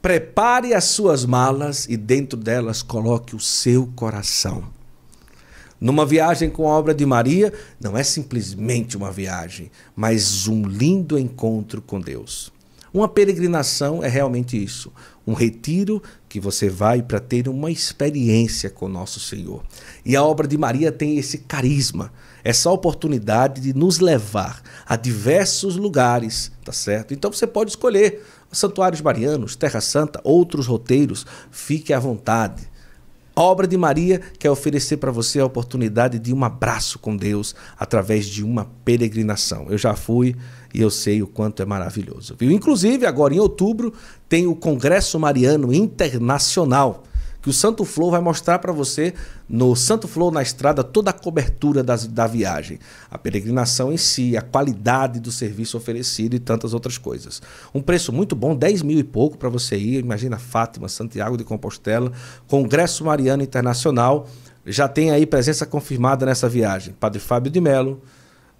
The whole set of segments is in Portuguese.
Prepare as suas malas e dentro delas coloque o seu coração. Numa viagem com a obra de Maria, não é simplesmente uma viagem, mas um lindo encontro com Deus. Uma peregrinação é realmente isso, um retiro que você vai para ter uma experiência com nosso Senhor. E a obra de Maria tem esse carisma, essa oportunidade de nos levar a diversos lugares, tá certo? Então você pode escolher santuários marianos, Terra Santa, outros roteiros, fique à vontade. A obra de Maria quer oferecer para você a oportunidade de um abraço com Deus através de uma peregrinação. Eu já fui e eu sei o quanto é maravilhoso, viu? Inclusive, agora em outubro, tem o Congresso Mariano Internacional, que o Santo Flow vai mostrar para você no Santo Flow na Estrada toda a cobertura da viagem, a peregrinação em si, a qualidade do serviço oferecido e tantas outras coisas. Um preço muito bom, 10 mil e pouco para você ir, imagina Fátima, Santiago de Compostela, Congresso Mariano Internacional, já tem aí presença confirmada nessa viagem, Padre Fábio de Mello,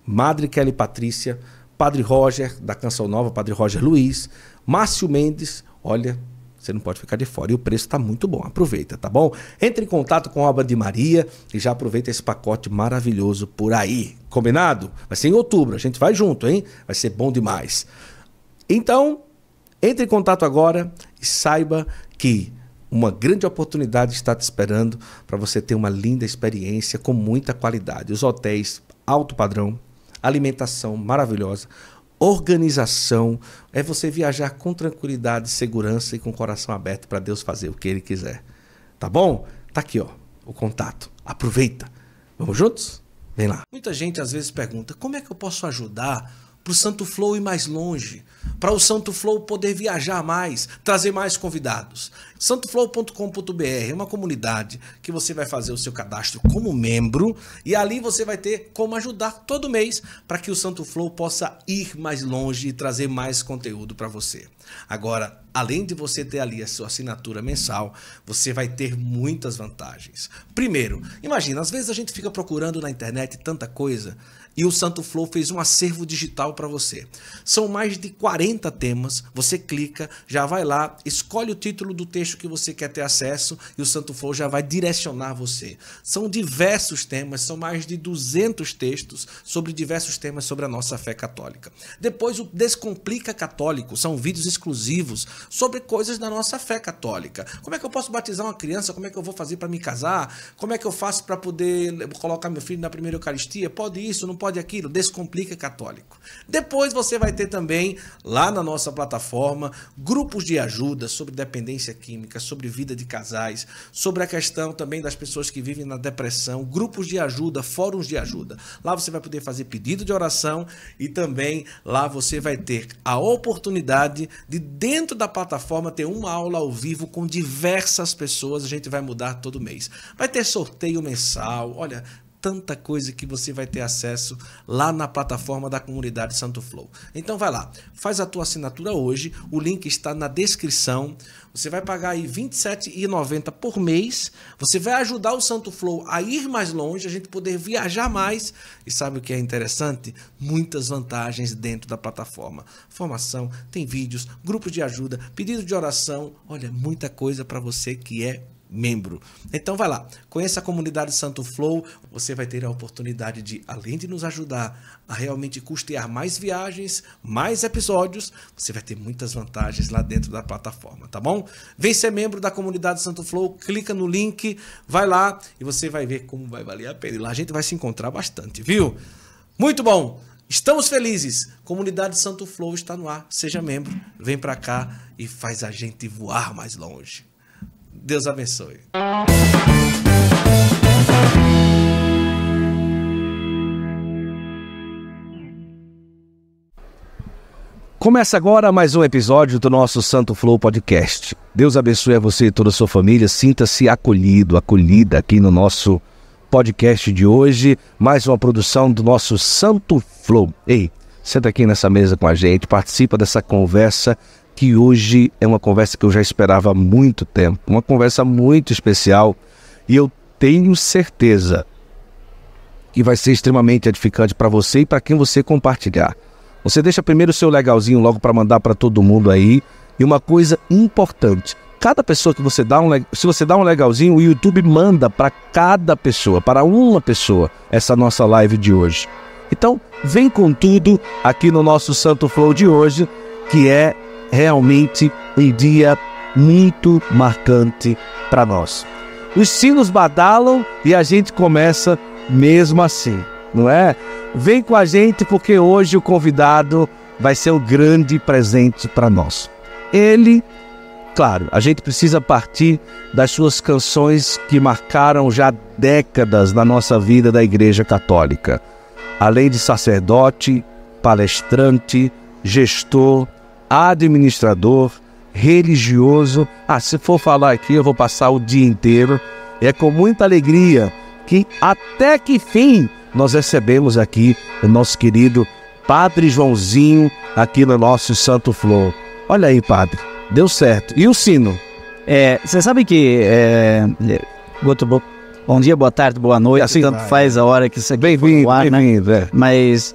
Madre Kelly Patrícia, Padre Roger da Canção Nova, Padre Roger Luiz, Márcio Mendes, olha... Você não pode ficar de fora. E o preço está muito bom. Aproveita, tá bom? Entre em contato com a obra de Maria e já aproveita esse pacote maravilhoso por aí. Combinado? Vai ser em outubro. A gente vai junto, hein? Vai ser bom demais. Então, entre em contato agora e saiba que uma grande oportunidade está te esperando para você ter uma linda experiência com muita qualidade. Os hotéis alto padrão, alimentação maravilhosa, organização, é você viajar com tranquilidade, segurança e com o coração aberto para Deus fazer o que Ele quiser. Tá bom? Tá aqui, ó, o contato. Aproveita. Vamos juntos? Vem lá. Muita gente às vezes pergunta, como é que eu posso ajudar para o Santo Flow ir mais longe? Para o Santo Flow poder viajar mais, trazer mais convidados. santoflow.com.br é uma comunidade que você vai fazer o seu cadastro como membro e ali você vai ter como ajudar todo mês para que o Santo Flow possa ir mais longe e trazer mais conteúdo para você. Agora, além de você ter ali a sua assinatura mensal, você vai ter muitas vantagens. Primeiro, imagina, às vezes a gente fica procurando na internet tanta coisa e o Santo Flow fez um acervo digital para você. São mais de 40 temas, você clica, já vai lá, escolhe o título do texto que você quer ter acesso e o Santo Flow já vai direcionar você. São diversos temas, são mais de 200 textos sobre diversos temas sobre a nossa fé católica. Depois o Descomplica Católico, são vídeos exclusivos sobre coisas da nossa fé católica. Como é que eu posso batizar uma criança? Como é que eu vou fazer para me casar? Como é que eu faço para poder colocar meu filho na primeira Eucaristia? Pode isso, não pode aquilo? Descomplica Católico. Depois você vai ter também, lá na nossa plataforma, grupos de ajuda sobre dependência química, sobre vida de casais, sobre a questão também das pessoas que vivem na depressão, grupos de ajuda, fóruns de ajuda. Lá você vai poder fazer pedido de oração e também lá você vai ter a oportunidade de, dentro da plataforma, ter uma aula ao vivo com diversas pessoas. A gente vai mudar todo mês. Vai ter sorteio mensal, olha, tanta coisa que você vai ter acesso lá na plataforma da comunidade Santo Flow. Então vai lá, faz a tua assinatura hoje, o link está na descrição. Você vai pagar aí R$ 27,90 por mês, você vai ajudar o Santo Flow a ir mais longe, a gente poder viajar mais. E sabe o que é interessante? Muitas vantagens dentro da plataforma. Formação, tem vídeos, grupos de ajuda, pedido de oração, olha, muita coisa para você que é membro. Então vai lá, conheça a comunidade Santo Flow, você vai ter a oportunidade de, além de nos ajudar a realmente custear mais viagens, mais episódios, você vai ter muitas vantagens lá dentro da plataforma, tá bom? Vem ser membro da comunidade Santo Flow, clica no link, vai lá e você vai ver como vai valer a pena. E lá a gente vai se encontrar bastante, viu? Muito bom! Estamos felizes! Comunidade Santo Flow está no ar, seja membro, vem pra cá e faz a gente voar mais longe. Deus abençoe. Começa agora mais um episódio do nosso Santo Flow Podcast. Deus abençoe a você e toda a sua família. Sinta-se acolhido, acolhida aqui no nosso podcast de hoje. Mais uma produção do nosso Santo Flow. Ei, senta aqui nessa mesa com a gente, participa dessa conversa que hoje é uma conversa que eu já esperava há muito tempo, uma conversa muito especial e eu tenho certeza que vai ser extremamente edificante para você e para quem você compartilhar. Você deixa primeiro o seu legalzinho logo para mandar para todo mundo aí E uma coisa importante, cada pessoa que você dá se você dá um legalzinho, o YouTube manda para cada pessoa, para uma pessoa, essa nossa live de hoje. Então, vem com tudo aqui no nosso Santo Flow de hoje, que é realmente um dia muito marcante para nós. Os sinos badalam e a gente começa mesmo assim, não é? Vem com a gente porque hoje o convidado vai ser um grande presente para nós. Ele, claro, a gente precisa partir das suas canções que marcaram já décadas na nossa vida da Igreja Católica. Além de sacerdote, palestrante, gestor, administrador, religioso. Se for falar aqui, eu vou passar o dia inteiro. É com muita alegria que até que fim nós recebemos aqui o nosso querido Padre Joãozinho aqui no nosso Santo Flow. Olha aí, Padre, deu certo. E o sino? Você sabe que... Bom dia, boa tarde, boa noite, assim, tanto faz a hora que isso aqui bem-vindo, bem-vindo, né? Mas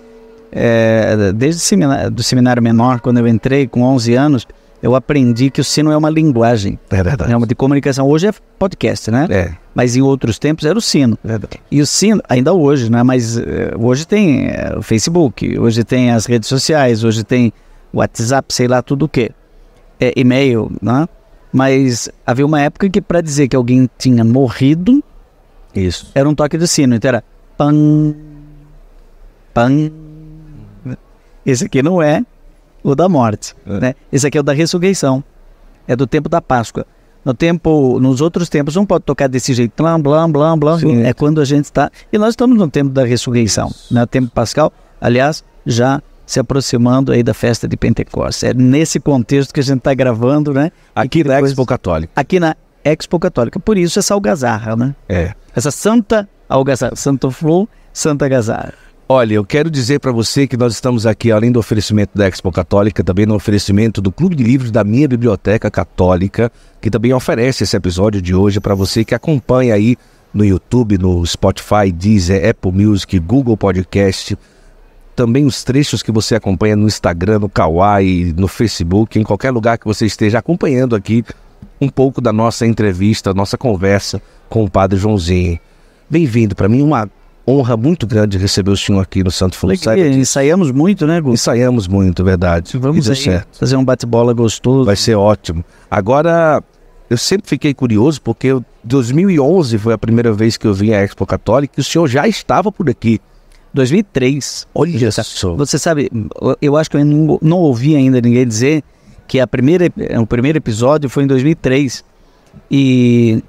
desde do seminário menor, quando eu entrei com 11 anos, eu aprendi que o sino é uma linguagem. É verdade. É uma de comunicação. Hoje é podcast, né? Mas em outros tempos era o sino. Verdade. E o sino, ainda hoje, né? Mas hoje tem o Facebook, hoje tem as redes sociais, hoje tem o WhatsApp, sei lá tudo o quê. E-mail, né? Mas havia uma época que para dizer que alguém tinha morrido, isso, era um toque de sino. Então era pan, pan. Esse aqui não é o da morte, né? Esse aqui é o da ressurreição. É do tempo da Páscoa. Nos outros tempos não pode tocar desse jeito, blá, blá, blá, blá. É quando a gente está... E nós estamos no tempo da ressurreição, né? O tempo pascal, aliás, já se aproximando aí da festa de Pentecostes. É nesse contexto que a gente está gravando, né? Aqui na Expo Católica. Aqui na Expo Católica. Por isso essa algazarra, né? Essa santa algazarra. Santo Flow, santa algazarra. Olha, eu quero dizer para você que nós estamos aqui, além do oferecimento da Expo Católica, também no oferecimento do Clube de Livros da Minha Biblioteca Católica, que também oferece esse episódio de hoje para você que acompanha aí no YouTube, no Spotify, Deezer, Apple Music, Google Podcast, também os trechos que você acompanha no Instagram, no Kawaii, no Facebook, em qualquer lugar que você esteja acompanhando aqui um pouco da nossa entrevista, nossa conversa com o Padre Joãozinho. Bem-vindo, para mim uma honra muito grande receber o senhor aqui no Santo Flow. Ensaiamos muito, né, Gu? Ensaiamos muito, verdade. Vamos aí fazer um bate-bola gostoso. Vai ser ótimo. Agora, eu sempre fiquei curioso porque 2011 foi a primeira vez que eu vim à Expo Católica e o senhor já estava por aqui. 2003. Olha só. Você sabe, eu acho que eu não ouvi ainda ninguém dizer que o primeiro episódio foi em 2003. E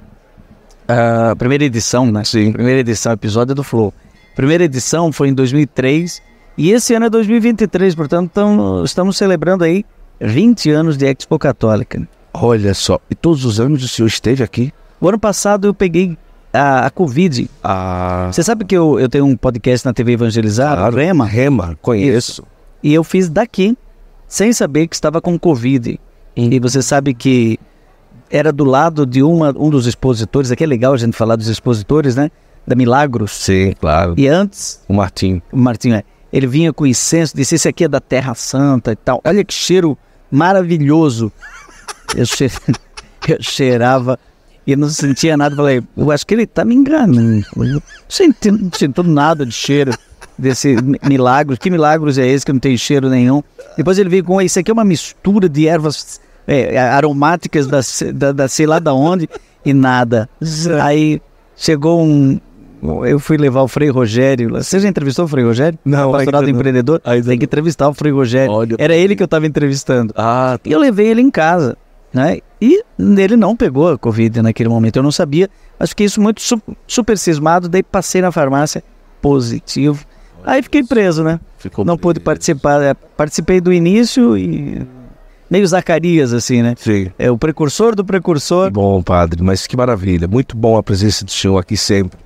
a primeira edição, né? Sim. Primeira edição, episódio do Flow. Primeira edição foi em 2003 e esse ano é 2023, portanto estamos celebrando aí 20 anos de Expo Católica. Olha só, e todos os anos o senhor esteve aqui? O ano passado eu peguei a Covid. Você sabe que eu tenho um podcast na TV Evangelizar, claro, Rema, conheço. Isso. E eu fiz daqui, sem saber que estava com Covid. E você sabe que era do lado de um dos expositores, aqui é legal a gente falar dos expositores, né? Da Milagros. Sim, claro. E antes... O Martinho, ele vinha com incenso, disse, esse aqui é da Terra Santa e tal. Olha que cheiro maravilhoso. Eu cheirava e não sentia nada. Falei, eu acho que ele tá me enganando. Não sinto nada de cheiro desse Milagros. Que Milagros é esse que não tem cheiro nenhum? Depois ele veio com, isso aqui é uma mistura de ervas aromáticas da sei lá da onde e nada. Aí chegou eu fui levar o Frei Rogério. Você já entrevistou o Frei Rogério? Não, pastorado empreendedor? Tem que entrevistar o Frei Rogério. Olha, era ele que eu estava entrevistando. E eu levei ele em casa, né? E ele não pegou a Covid naquele momento. Eu não sabia, mas fiquei isso muito super cismado. Daí passei na farmácia, positivo. Aí fiquei preso, né? Não pude participar. Participei do início e... meio Zacarias, assim, né? Sim. É o precursor do precursor. Bom, padre, mas que maravilha. Muito bom a presença do senhor aqui sempre.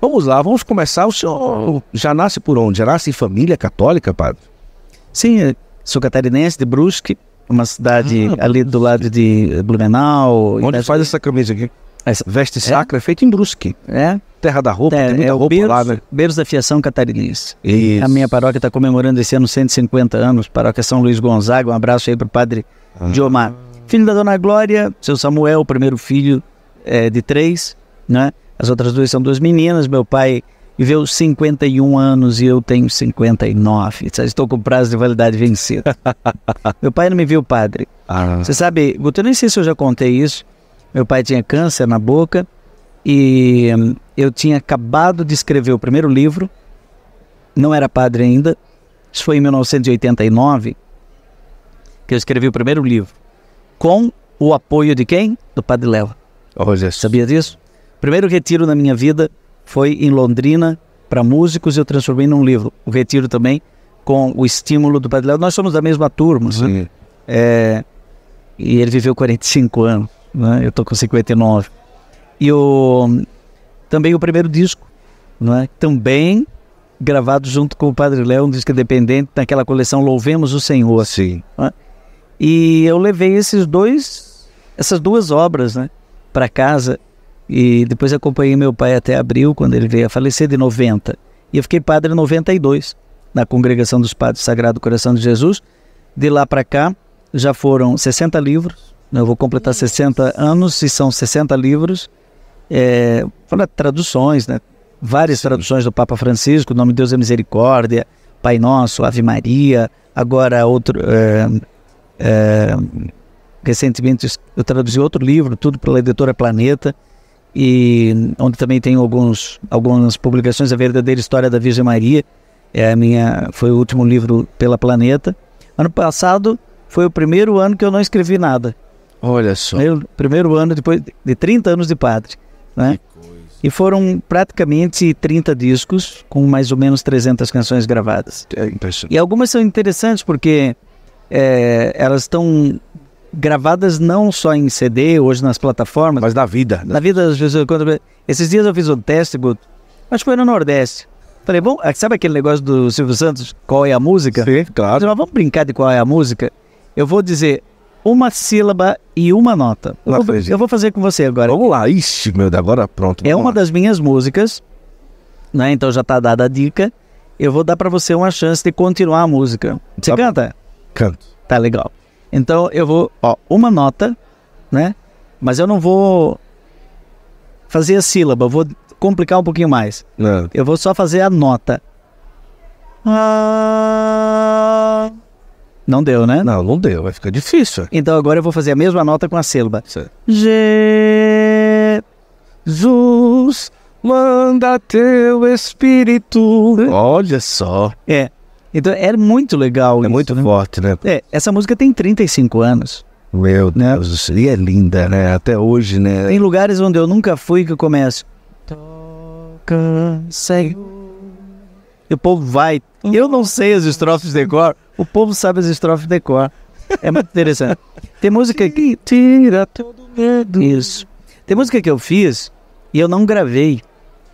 Vamos lá, vamos começar. O senhor já nasce por onde? Já nasce em família católica, padre? Sim, sou catarinense de Brusque, uma cidade ali do lado de Blumenau. Onde faz essa camisa aqui? Veste sacra é feita em Brusque. Terra da roupa, tem muita roupa Berço, lá, né? Berço da Fiação Catarinense. Isso. A minha paróquia está comemorando esse ano 150 anos, paróquia São Luís Gonzaga. Um abraço aí para o padre Diomar. Filho da Dona Glória, seu Samuel, o primeiro filho de 3, né? As outras 2 são 2 meninas. Meu pai viveu 51 anos e eu tenho 59. Estou com prazo de validade vencido. Meu pai não me viu padre. Você sabe, Guto, eu nem sei se eu já contei isso. Meu pai tinha câncer na boca e eu tinha acabado de escrever o primeiro livro. Não era padre ainda. Isso foi em 1989 que eu escrevi o primeiro livro. Com o apoio de quem? Do Padre Léo. Sabia disso? O primeiro retiro na minha vida foi em Londrina, para músicos, eu transformei num livro. O retiro também, com o estímulo do Padre Léo. Nós somos da mesma turma, né? E ele viveu 45 anos, né? Eu estou com 59. E também o primeiro disco, né? Também gravado junto com o Padre Léo, um disco independente, naquela coleção Louvemos o Senhor. Sim. Né? E eu levei essas 2 obras, né, para casa. E depois acompanhei meu pai até abril, quando ele veio a falecer, de 90. E eu fiquei padre em 92, na Congregação dos Padres Sagrado Coração de Jesus. De lá para cá, já foram 60 livros. Eu vou completar 60 anos e são 60 livros. Foram traduções, né? Várias traduções do Papa Francisco, Nome de Deus é Misericórdia, Pai Nosso, Ave Maria. Agora outro... recentemente eu traduzi outro livro, tudo pela editora Planeta, e onde também tem algumas publicações, A Verdadeira História da Virgem Maria, foi o último livro pela Planeta. Ano passado foi o primeiro ano que eu não escrevi nada. Olha só. Primeiro ano depois de 30 anos de padre, né? E foram praticamente 30 discos com mais ou menos 300 canções gravadas. É impressionante. E algumas são interessantes porque elas estão gravadas não só em CD, hoje nas plataformas, mas na vida. Na vida das pessoas. Esses dias eu fiz um teste, Guto, acho que foi no Nordeste. Falei, bom, sabe aquele negócio do Silvio Santos, qual é a música? Sim, claro. Mas vamos brincar de qual é a música? Eu vou dizer uma sílaba e uma nota. Eu vou fazer com você agora. Vamos lá, ixi, meu Deus, agora pronto. É uma das minhas músicas, né? Então já tá dada a dica. Eu vou dar pra você uma chance de continuar a música. Você canta? Canto. Tá legal. Então eu vou, uma nota, né? Mas eu não vou fazer a sílaba, eu vou complicar um pouquinho mais. Não. Eu vou só fazer a nota. Não deu, né? Não deu, vai ficar difícil. Então agora eu vou fazer a mesma nota com a sílaba. Certo. Jesus, manda teu espírito. Olha só. Então é muito legal. É isso, muito, né? Forte, né? Essa música tem 35 anos. Meu Deus, e é linda, né? Até hoje, né? Tem lugares onde eu nunca fui que eu começo. Toca, segue. E o povo vai. Eu não sei as estrofes de cor. O povo sabe as estrofes de cor. É muito interessante. Tem música que tira todo medo. Isso. Tem música que eu fiz e eu não gravei,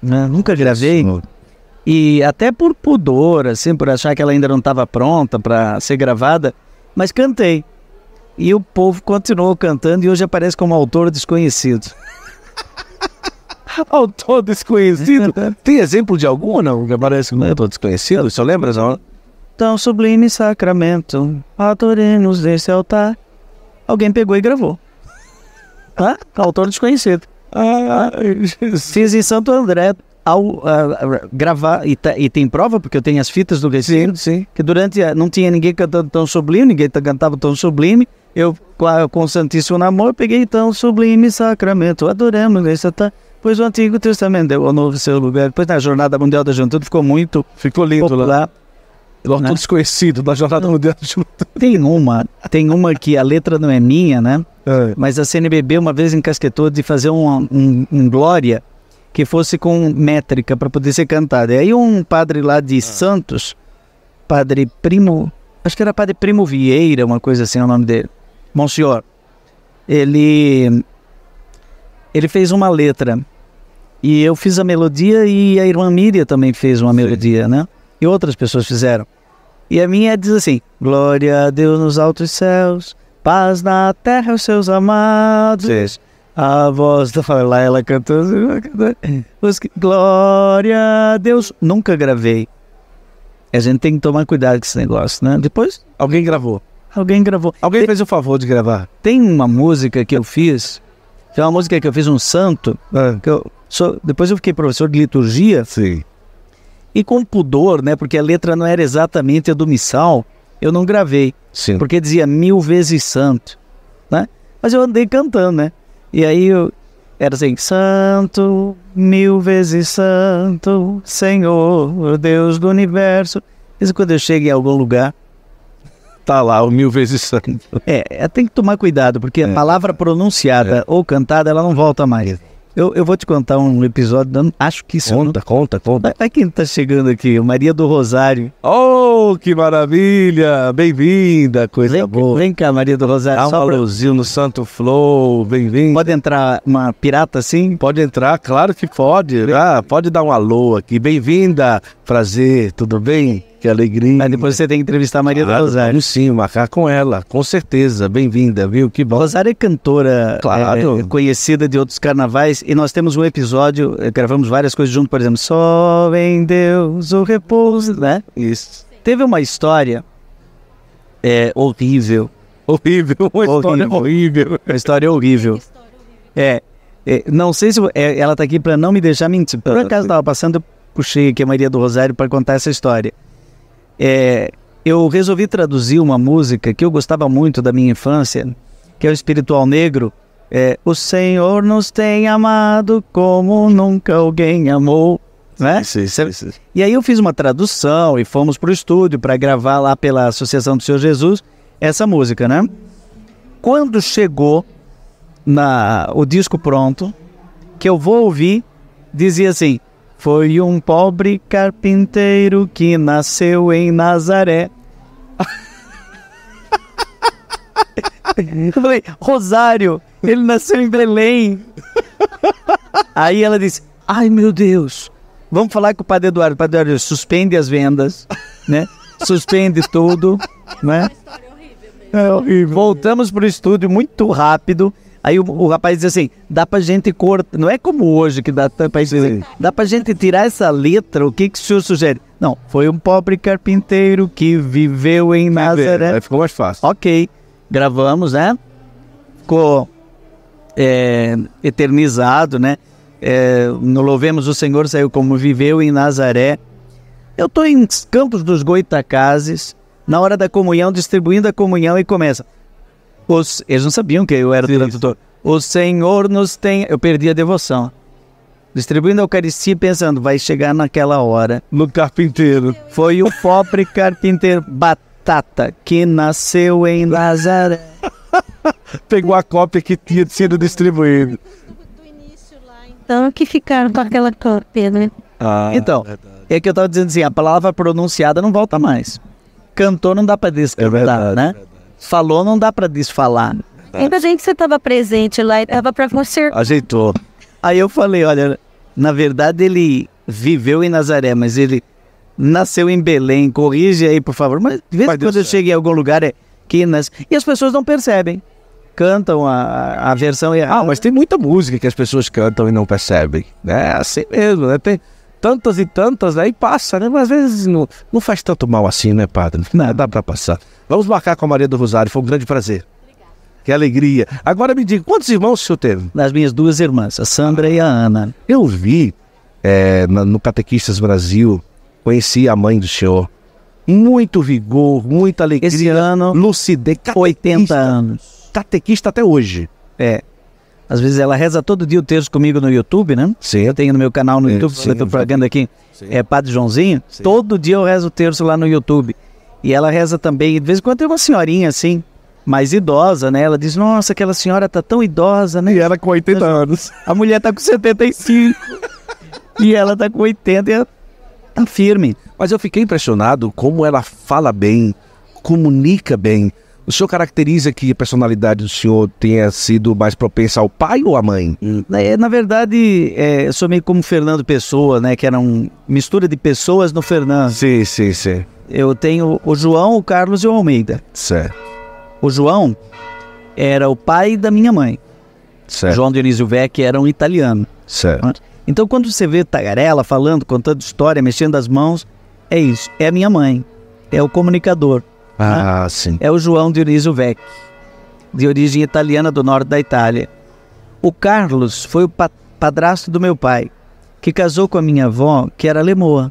né? Nunca gravei. E até por pudor, assim, por achar que ela ainda não estava pronta para ser gravada, mas cantei. E o povo continuou cantando e hoje aparece como autor desconhecido. Autor desconhecido? Tem exemplo de algum ou não? Que aparece como autor desconhecido? Você lembra, não? Tão sublime sacramento, adoremos desse altar. Alguém pegou e gravou. Autor desconhecido. Fiz em Santo André. Ao gravar, e tem prova, porque eu tenho as fitas do Recife, sim. Que não tinha ninguém cantando tão sublime, ninguém cantava tão sublime. Eu, com o Santíssimo Namor, peguei tão sublime sacramento, adoramos, pois o Antigo Testamento deu ao novo seu lugar. Depois na Jornada Mundial da Juventude ficou lindo popular, lá. Autor desconhecido da Jornada Mundial da Juventude. Tem uma que a letra não é minha, né? Mas a CNBB uma vez encasquetou de fazer um Glória que fosse com métrica para poder ser cantada. E aí um padre lá de Santos, Padre Primo, acho que era Padre Primo Vieira, uma coisa assim é o nome dele, Monsenhor, ele fez uma letra e eu fiz a melodia e a irmã Miriam também fez uma melodia, né? E outras pessoas fizeram. E a minha diz assim: glória a Deus nos altos céus, paz na terra aos seus amados. Sim. A voz da lá, ela cantou, glória a Deus. Nunca gravei. A gente tem que tomar cuidado com esse negócio, né? Depois, alguém gravou. Alguém gravou. Alguém fez o favor de gravar? Tem uma música que eu fiz, um santo, depois eu fiquei professor de liturgia. Sim. E com pudor, né, porque a letra não era exatamente a do missal, eu não gravei. Sim. Porque dizia 1000 vezes santo, né? Mas eu andei cantando, né? E aí era assim, santo, 1000 vezes santo, Senhor, Deus do universo. Isso quando eu chego em algum lugar... Tá lá, o 1000 vezes santo. Tem que tomar cuidado, porque a palavra pronunciada ou cantada, ela não volta mais. Eu vou te contar um episódio, acho que isso... Conta. Olha quem tá chegando aqui, Maria do Rosário. Oh, que maravilha! Bem-vinda, coisa boa. Vem cá, Maria do Rosário. Dá um alôzinho no Santo Flow, bem-vindo. Pode entrar uma pirata assim? Pode entrar, claro que pode. Pode dar um alô aqui. Bem-vinda, prazer, tudo bem? Que alegria. Mas depois você tem que entrevistar a Maria do Rosário. Vamos sim, marcar com ela, com certeza. Bem-vinda, viu? Que bom. Rosário é cantora, claro. Conhecida de outros carnavais, e nós temos um episódio, gravamos várias coisas junto, por exemplo, só em Deus o repouso, né? Isso. Teve uma história horrível. Uma história horrível. Não sei se... ela tá aqui para não me deixar mentir. Por acaso estava passando, eu puxei aqui a Maria do Rosário para contar essa história. Eu resolvi traduzir uma música que eu gostava muito da minha infância, que é o Espiritual Negro. O Senhor nos tem amado como nunca alguém amou, né? Sim. E aí eu fiz uma tradução e fomos para o estúdio para gravar lá pela Associação do Senhor Jesus essa música, né? Quando chegou o disco pronto, que eu vou ouvir, dizia assim: foi um pobre carpinteiro que nasceu em Nazaré. Eu falei, Rosário, ele nasceu em Belém. Aí ela disse, ai meu Deus, vamos falar com o Padre Eduardo. O Padre Eduardo suspende as vendas, né? Suspende tudo, né? É horrível. Voltamos pro estúdio muito rápido. Aí o rapaz diz assim, dá pra gente cortar, não é como hoje que dá pra gente tirar essa letra, o que o senhor sugere? Não, foi um pobre carpinteiro que viveu em Nazaré. Aí ficou mais fácil. Ok, gravamos, né? Ficou eternizado, né? No Louvemos o Senhor, saiu como viveu em Nazaré. Eu tô em Campos dos Goitacazes, na hora da comunhão, distribuindo a comunhão e começa... Eles não sabiam que eu era tradutor. O Senhor nos tem... Eu perdi a devoção. Distribuindo a Eucaristia pensando, vai chegar naquela hora. No carpinteiro. Foi o pobre carpinteiro Batata que nasceu em Nazaré. Pegou a cópia que tinha sido distribuída. Do início lá, então, que ficaram com aquela cópia, né? Então, é que eu estava dizendo assim, a palavra pronunciada não volta mais. Cantou não dá para descantar, né? Falou, não dá para desfalar. Ainda bem que você estava presente lá e dava para você. Ajeitou. Aí eu falei, olha, na verdade ele viveu em Nazaré, mas ele nasceu em Belém. Corrige aí, por favor. Mas de vez em quando eu chego em algum lugar, e as pessoas não percebem. Cantam a versão errada. Mas tem muita música que as pessoas cantam e não percebem. É assim mesmo, né? Tem tantas e tantas, aí passa, né? Mas às vezes não faz tanto mal assim, né, padre? Não, dá para passar. Vamos marcar com a Maria do Rosário, foi um grande prazer. Que alegria. Agora me diga, quantos irmãos o senhor teve? Das minhas duas irmãs, a Sandra e a Ana. Eu vi no Catequistas Brasil, conheci a mãe do senhor. Muito vigor, muita alegria. Esse ano, lucidez. 80 anos. Catequista até hoje. Às vezes ela reza todo dia o terço comigo no YouTube, né? Sim. Eu tenho no meu canal no YouTube, eu estou propagando aqui, Padre Joãozinho. Sim. Todo dia eu rezo o terço lá no YouTube. E ela reza também, de vez em quando tem uma senhorinha assim, mais idosa, né? Ela diz, nossa, aquela senhora tá tão idosa, né? E ela com 80 anos. A mulher tá com 75. E ela tá com 80 e ela tá firme. Mas eu fiquei impressionado como ela fala bem, comunica bem. O senhor caracteriza que a personalidade do senhor tenha sido mais propensa ao pai ou à mãe? Na verdade, eu sou meio como Fernando Pessoa, né? Que era uma mistura de pessoas no Fernando. Sim. Eu tenho o João, o Carlos e o Almeida. Certo. O João era o pai da minha mãe. Certo. João Dionísio Vecchi era um italiano. Certo. Então, quando você vê tagarela falando, contando história, mexendo as mãos, é isso. É a minha mãe. É o comunicador. Ah, sim. É o João Dionísio Vecchi, de origem italiana do norte da Itália. O Carlos foi o padrasto do meu pai, que casou com a minha avó, que era lemoa,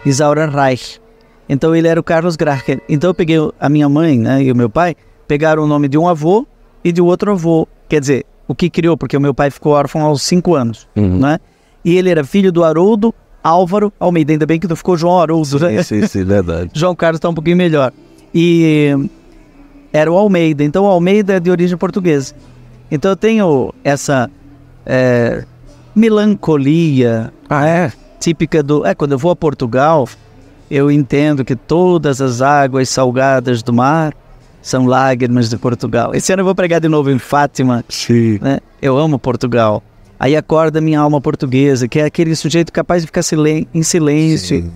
Isaura Reich. Então ele era o Carlos Gracher. Então eu peguei a minha mãe, né, e o meu pai, pegaram o nome de um avô e de outro avô. Quer dizer, o que criou, porque o meu pai ficou órfão aos 5 anos, né? E ele era filho do Haroldo Álvaro Almeida, ainda bem que não ficou João Haroldo, né? Sim, verdade. João Carlos está um pouquinho melhor. E era o Almeida, então o Almeida é de origem portuguesa. Então eu tenho essa melancolia típica do... quando eu vou a Portugal, eu entendo que todas as águas salgadas do mar são lágrimas de Portugal. Esse ano eu vou pregar de novo em Fátima. Sim. Né? Eu amo Portugal. Aí acorda minha alma portuguesa, que é aquele sujeito capaz de ficar em silêncio,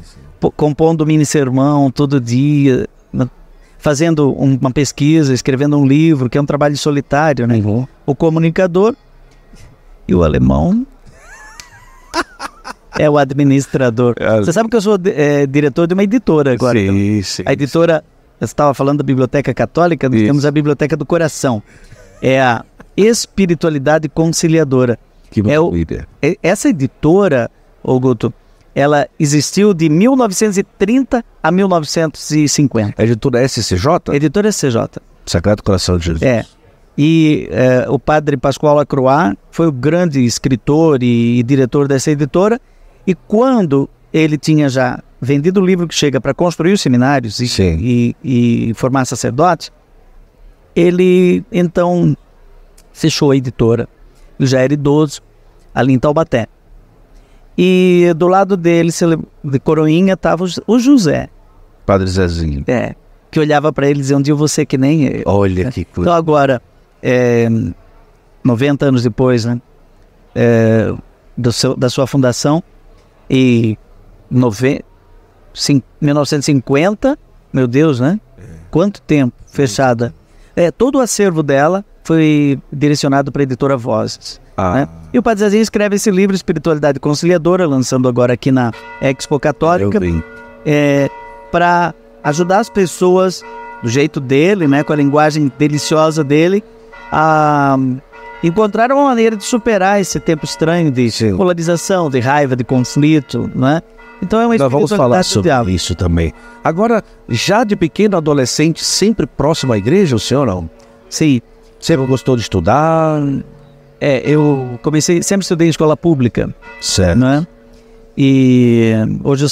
compondo mini-sermão todo dia, fazendo uma pesquisa, escrevendo um livro, que é um trabalho solitário, né? O comunicador e o alemão é o administrador. Você sabe que eu sou diretor de uma editora agora. Sim. A editora, eu estava falando da Biblioteca Católica, nós temos a Biblioteca do Coração. É a Espiritualidade Conciliadora. Essa editora, Guto, ela existiu de 1930 a 1950. Editora SCJ? Editora SCJ. Sagrado Coração de Jesus. E o padre Pascoal Lacroix foi o grande escritor e diretor dessa editora. E quando ele tinha já vendido o livro que chega para construir os seminários e formar sacerdotes, ele então fechou a editora. Ele já era idoso, ali em Taubaté. E do lado dele, de coroinha, estava o José. Padre Zezinho. Que olhava para ele e dizia, um dia eu vou ser que nem ele. Olha que coisa. Então agora, 90 anos depois, né, da sua fundação, e 1950, meu Deus, né? Quanto tempo fechada. Todo o acervo dela foi direcionado para a editora Vozes. Né? E o Padre Zezinho escreve esse livro, Espiritualidade Conciliadora, lançando agora aqui na Expo Católica, para ajudar as pessoas, do jeito dele, né, com a linguagem deliciosa dele, a encontrar uma maneira de superar esse tempo estranho de polarização, de raiva, de conflito, né? Então é uma Nós vamos falar sobre diabo. isso também. Agora, já de pequeno adolescente, sempre próximo à igreja, o senhor não? Sim. Sempre gostou de estudar? Eu sempre estudei em escola pública. Certo. Né? E hoje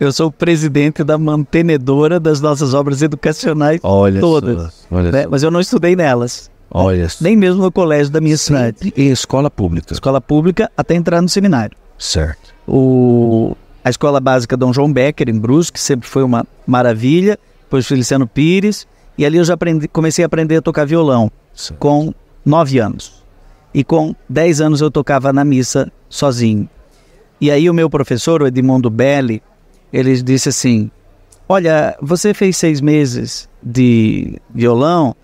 eu sou o presidente da mantenedora das nossas obras educacionais todas. Né? Mas eu não estudei nelas. Nem mesmo no colégio da minha cidade. Em escola pública? Escola pública até entrar no seminário. Certo. A escola básica Dom João Becker, em Brusque, sempre foi uma maravilha. Depois Feliciano Pires. E ali eu já comecei a aprender a tocar violão, com 9 anos. E com 10 anos eu tocava na missa sozinho. E aí o meu professor, o Edmundo Belli, ele disse assim, olha, você fez 6 meses de violão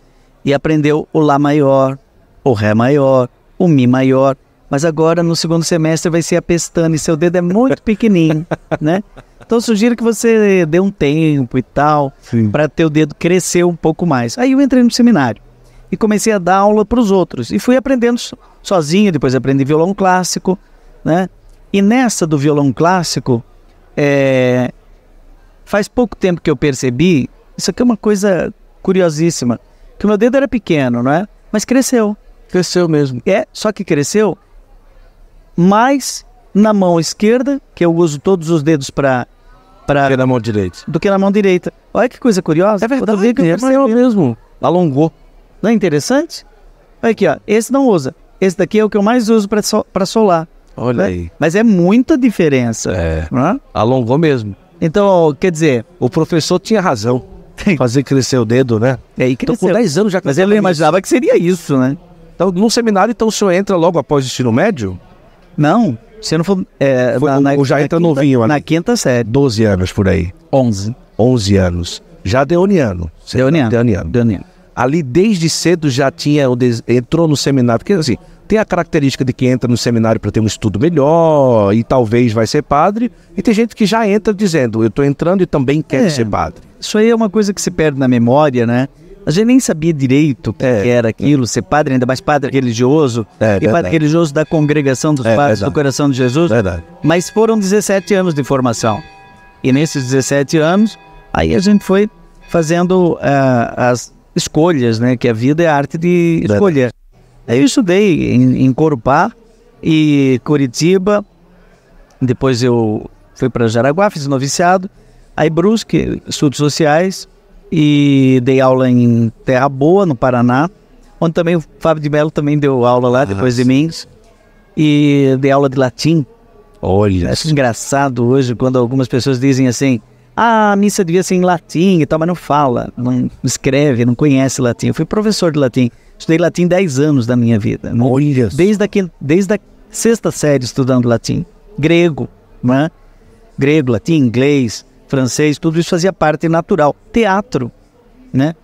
e aprendeu o Lá maior, o Ré maior, o Mi maior, mas agora no segundo semestre vai ser a pestana e seu dedo é muito pequenininho, né? Então eu sugiro que você dê um tempo e tal, para teu dedo crescer um pouco mais. Aí eu entrei no seminário e comecei a dar aula para os outros. E fui aprendendo sozinho, depois aprendi violão clássico, né? E nessa do violão clássico, faz pouco tempo que eu percebi, isso aqui é uma coisa curiosíssima, que o meu dedo era pequeno, não é? Mas cresceu. Cresceu mesmo. Só que cresceu mais na mão esquerda, que eu uso todos os dedos do que na mão direita. Do que na mão direita. Olha que coisa curiosa. É verdade, é maior mesmo. Alongou. Não é interessante? Olha aqui, ó. Esse não usa. Esse daqui é o que eu mais uso para solar. Olha aí. Mas é muita diferença. Não é? Alongou mesmo. Então, quer dizer... O professor tinha razão. Fazer crescer o dedo, né? Então, com 10 anos já... Mas ele não imaginava que seria isso, né? Então, no seminário, então, o senhor entra logo após o ensino médio? Não. Se não for... ou já entra novinho ali? Na quinta série. 12 anos por aí. 11 anos. Já deoniano. Deoniano. Ali desde cedo já tinha entrou no seminário. Porque assim, Tem a característica de que entra no seminário para ter um estudo melhor e talvez vai ser padre. E tem gente que já entra dizendo, eu estou entrando e também quero ser padre. Isso aí é uma coisa que se perde na memória, né? A gente nem sabia direito o que era aquilo, ser padre, ainda mais padre religioso. E padre religioso da congregação dos padres do coração de Jesus. Verdade. Mas foram 17 anos de formação. E nesses 17 anos, aí a gente foi fazendo as escolhas, né? Que a vida é a arte de escolher. Aí eu estudei em Corupá e Curitiba. Depois eu fui para Jaraguá, fiz noviciado. Aí Brusque, estudos sociais. E dei aula em Terra Boa, no Paraná, onde também o Fábio de Mello também deu aula lá, depois de mim. E dei aula de latim. Olha. Acho engraçado hoje quando algumas pessoas dizem assim, a missa devia ser em latim e tal, mas não fala, não escreve, não conhece latim. Eu fui professor de latim, estudei latim 10 anos da minha vida. Olha. Desde a 6ª série estudando latim. Grego, né? Grego, latim, inglês, francês, tudo isso fazia parte natural. Teatro, né?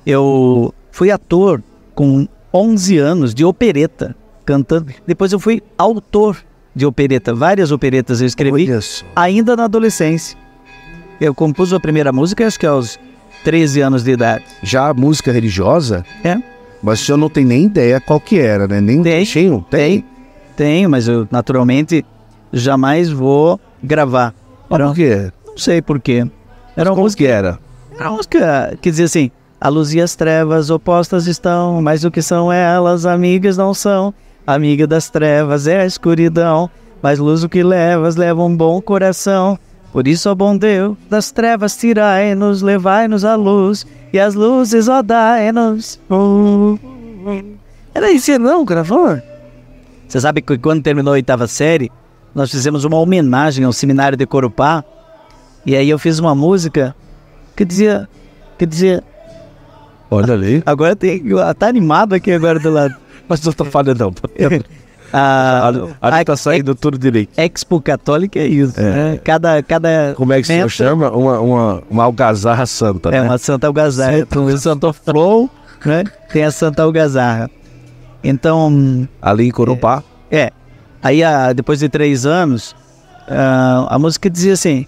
Eu fui ator com 11 anos de opereta, cantando. Depois eu fui autor de opereta, várias operetas eu escrevi, ainda na adolescência. Eu compus a primeira música, acho que aos 13 anos de idade. Já a música religiosa? É. Mas o senhor não tem nem ideia qual que era, né? Nem Tenho, mas eu naturalmente jamais vou gravar. Por quê? Não sei por quê. Era uma música, era uma música que dizia assim, a luz e as trevas opostas estão, mas o que são elas, amigas não são. Amiga das trevas é a escuridão, mas luz o que levas, leva um bom coração. Por isso, ó bom Deus, das trevas tirai-nos, levai-nos à luz, e as luzes, ó dai-nos. Era isso não, gravador? Você sabe que quando terminou a 8ª série, nós fizemos uma homenagem ao seminário de Corupá, e aí eu fiz uma música que dizia... Olha ali. Agora tá animado aqui agora do lado. Mas não tá falhando não. Ali tá saindo tudo direito. Expo Católica é isso. Né? Cada como é que se chama? Uma algazarra santa, né? Uma Santa Algazarra. Então, o Santo Flow, né? Tem a Santa Algazarra. Então... Ali em Corupá. Aí, depois de 3 anos, a música dizia assim...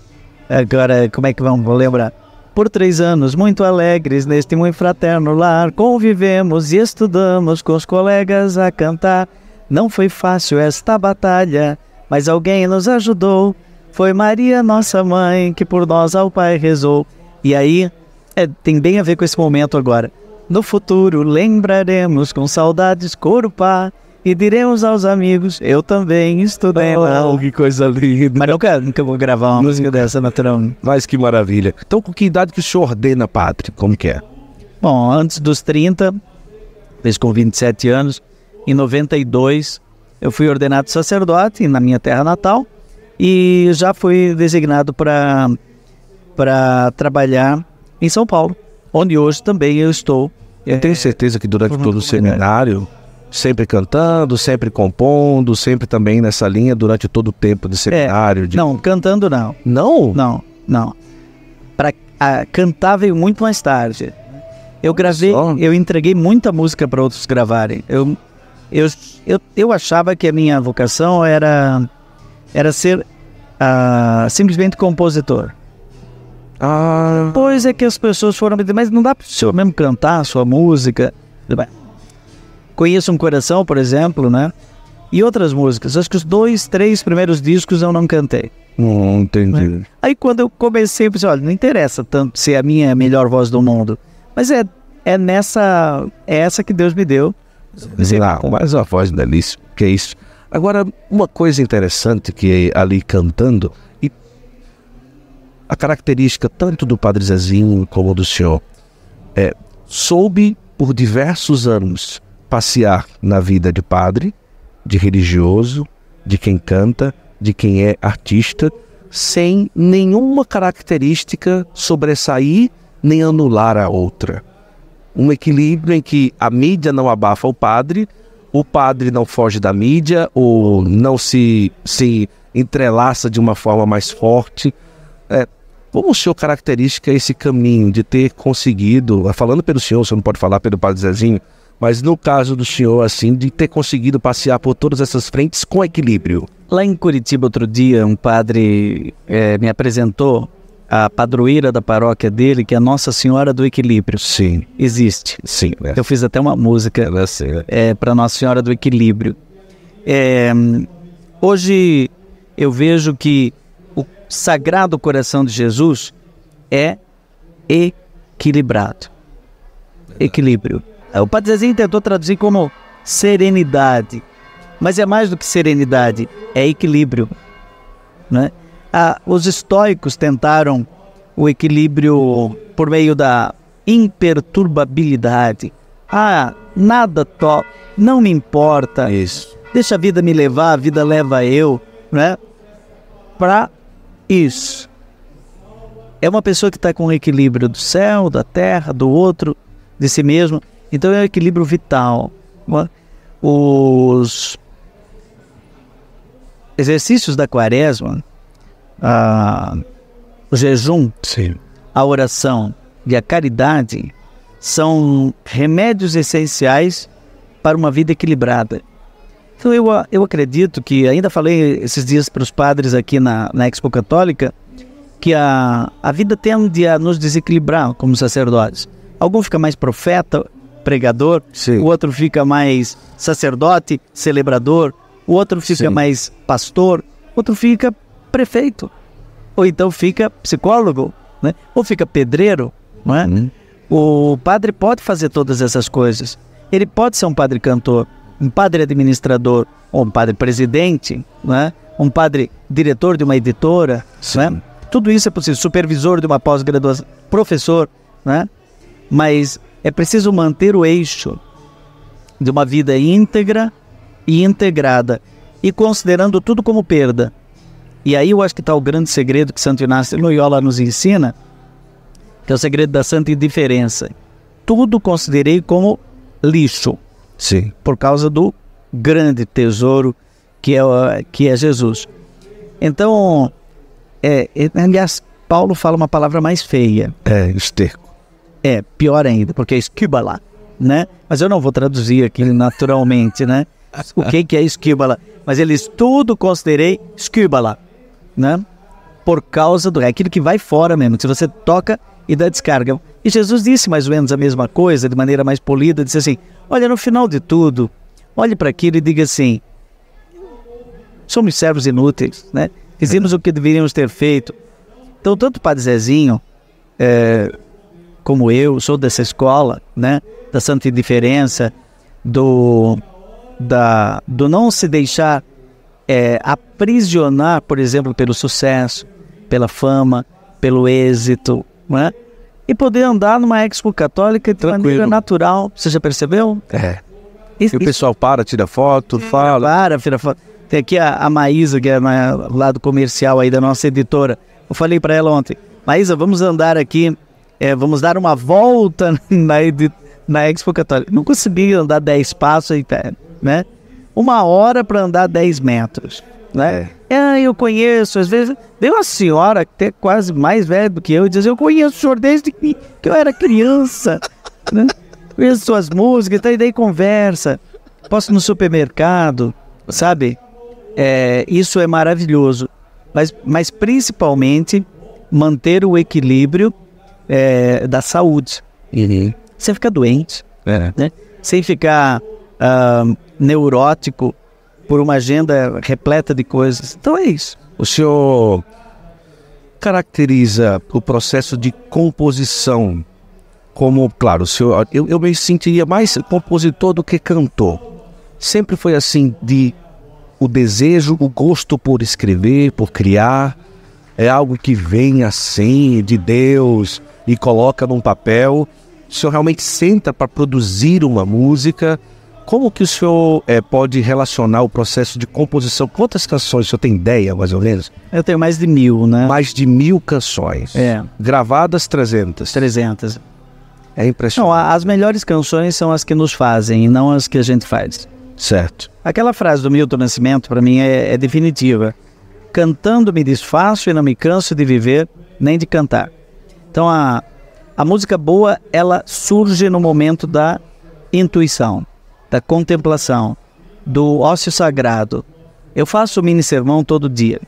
Agora, como é que vou lembrar? Por 3 anos, muito alegres, neste muito fraterno lar, convivemos e estudamos com os colegas a cantar. Não foi fácil esta batalha, mas alguém nos ajudou. Foi Maria, nossa mãe, que por nós ao Pai rezou. E aí, tem bem a ver com esse momento agora. No futuro, lembraremos com saudades Corupá, e diremos aos amigos, eu também estudei lá. Que coisa linda. Mas nunca vou gravar uma música dessa, naturalmente. Mas que maravilha. Então, com que idade que o senhor ordena padre? Como que é? Bom, antes dos 30, desde com 27 anos, em 92, eu fui ordenado sacerdote na minha terra natal e já fui designado para trabalhar em São Paulo, onde hoje também eu estou. Eu tenho certeza que durante todo o seminário, sempre cantando, sempre compondo, sempre também nessa linha durante todo o tempo de seminário. Não, cantando não. Não? Não. Cantar veio muito mais tarde. Eu gravei, eu entreguei muita música para outros gravarem. Eu achava que a minha vocação era ser simplesmente compositor. Pois é que as pessoas foram me dizer, mas não dá para o senhor mesmo cantar a sua música? Conheço um Coração, por exemplo, né? E outras músicas. Acho que os 2, 3 primeiros discos eu não cantei. Não entendi. Aí quando eu comecei, eu pensei, olha, não interessa tanto ser a minha melhor voz do mundo. Mas é essa que Deus me deu. Mas a voz delícia, que é isso. Agora, uma coisa interessante que é ali cantando, e a característica tanto do Padre Zezinho como do senhor, soube por diversos anos passear na vida de padre, de religioso, de quem canta, de quem é artista, sem nenhuma característica sobressair nem anular a outra. Um equilíbrio em que a mídia não abafa o padre não foge da mídia, ou não se entrelaça de uma forma mais forte. Como o senhor caracteriza esse caminho de ter conseguido, falando pelo senhor, o senhor não pode falar pelo Padre Zezinho, Mas no caso do senhor, assim, de ter conseguido passear por todas essas frentes com equilíbrio. Lá em Curitiba, outro dia, um padre me apresentou a padroeira da paróquia dele, que é a Nossa Senhora do Equilíbrio. Sim. Existe. Sim, né? Eu fiz até uma música para Nossa Senhora do Equilíbrio. Hoje eu vejo que o Sagrado Coração de Jesus é equilibrado. Equilíbrio. O Padre Zezinho tentou traduzir como serenidade, mas é mais do que serenidade, é equilíbrio, né? Os estoicos tentaram o equilíbrio por meio da imperturbabilidade. Nada toca, não me importa. Isso. Deixa a vida me levar, a vida leva eu, né? Para isso. É uma pessoa que está com o equilíbrio do céu, da terra, do outro, de si mesmo. Então é um equilíbrio vital. Os exercícios da quaresma, o jejum, sim, a oração e a caridade são remédios essenciais para uma vida equilibrada. Então eu acredito que, ainda falei esses dias para os padres aqui na Expo Católica, que a vida tende a nos desequilibrar como sacerdotes. Algum fica mais profeta, pregador, sim, o outro fica mais sacerdote, celebrador, o outro fica sim, mais pastor, outro fica prefeito, ou então fica psicólogo, né? Ou fica pedreiro, não é? O padre pode fazer todas essas coisas. Ele pode ser um padre cantor, um padre administrador, ou um padre presidente, né? Um padre diretor de uma editora, né? Tudo isso é possível, supervisor de uma pós-graduação, professor, né? Mas é preciso manter o eixo de uma vida íntegra e integrada, e considerando tudo como perda. E aí eu acho que está o grande segredo que Santo Inácio de Loyola nos ensina, que é o segredo da santa indiferença. Tudo considerei como lixo, sim, por causa do grande tesouro que é Jesus. Então, aliás, Paulo fala uma palavra mais feia. Esterco. Pior ainda, porque é esquíbala, né? Mas eu não vou traduzir aqui naturalmente, né? O que é esquíbala? Mas eles tudo considerei esquíbala, né? Por causa é aquilo que vai fora mesmo, se você toca e dá descarga. E Jesus disse mais ou menos a mesma coisa, de maneira mais polida, disse assim: olha, no final de tudo, olhe para aquilo e diga assim: somos servos inúteis, né? Fizemos o que deveríamos ter feito. Então, tanto o Padre Zezinho, como eu, sou dessa escola, né? Da santa indiferença, do não se deixar aprisionar, por exemplo, pelo sucesso, pela fama, pelo êxito, né? E poder andar numa Expo Católica de maneira natural. Você já percebeu? E o pessoal tira foto, fala. Tira foto. Tem aqui a Maísa, que é lá do comercial aí da nossa editora. Eu falei para ela ontem: Maísa, vamos andar aqui, vamos dar uma volta na Expo Católica. Não consegui andar 10 passos, né? 1 hora para andar 10 metros, né? Eu conheço, às vezes, veio uma senhora que é quase mais velha do que eu e diz: eu conheço o senhor desde que eu era criança, né? Conheço suas músicas, e daí conversa. Posso ir no supermercado, sabe? Isso é maravilhoso, mas principalmente manter o equilíbrio da saúde. Sem ficar doente, né? Sem ficar neurótico por uma agenda repleta de coisas. Então é isso. O senhor caracteriza o processo de composição como, claro, o senhor, eu me sentiria mais compositor do que cantor. Sempre foi assim, o desejo, o gosto por escrever, por criar, é algo que vem assim de Deus e coloca num papel. O senhor realmente senta para produzir uma música. Como que o senhor pode relacionar o processo de composição? Quantas canções o senhor tem ideia, mais ou menos? Eu tenho mais de 1000, né? Mais de 1000 canções. Gravadas 300. 300. É impressionante. Não, as melhores canções são as que nos fazem e não as que a gente faz. Certo. Aquela frase do Milton Nascimento, para mim, é definitiva. Cantando me desfaço e não me canso de viver, nem de cantar. Então, a música boa, ela surge no momento da intuição, da contemplação, do ócio sagrado. Eu faço o mini sermão todo dia.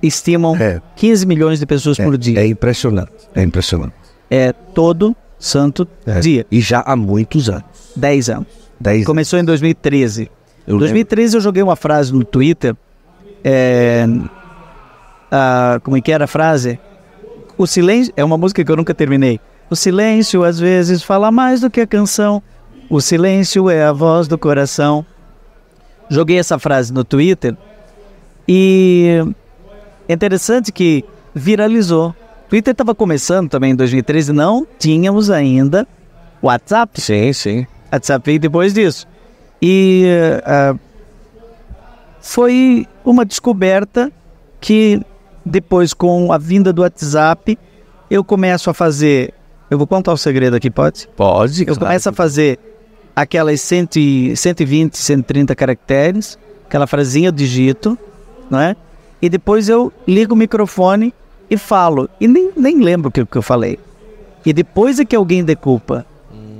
Estimam 15 milhões de pessoas por dia. É impressionante, é impressionante. É todo santo dia. E já há muitos anos. 10 anos. 10 Começou em 2013. Em 2013 eu joguei uma frase no Twitter. Como é que era a frase? O silêncio... É uma música que eu nunca terminei. O silêncio às vezes fala mais do que a canção. O silêncio é a voz do coração. Joguei essa frase no Twitter e é interessante que viralizou. O Twitter estava começando também em 2013, não tínhamos ainda WhatsApp. Sim. WhatsApp veio depois disso. E foi uma descoberta que depois, com a vinda do WhatsApp, eu começo a fazer... Eu vou contar o segredo aqui, pode? Pode. Eu começo a fazer aquelas 120, 130 caracteres, aquela frasinha eu digito, não é? E depois eu ligo o microfone e falo. E nem lembro o que eu falei. E depois é que alguém decupa.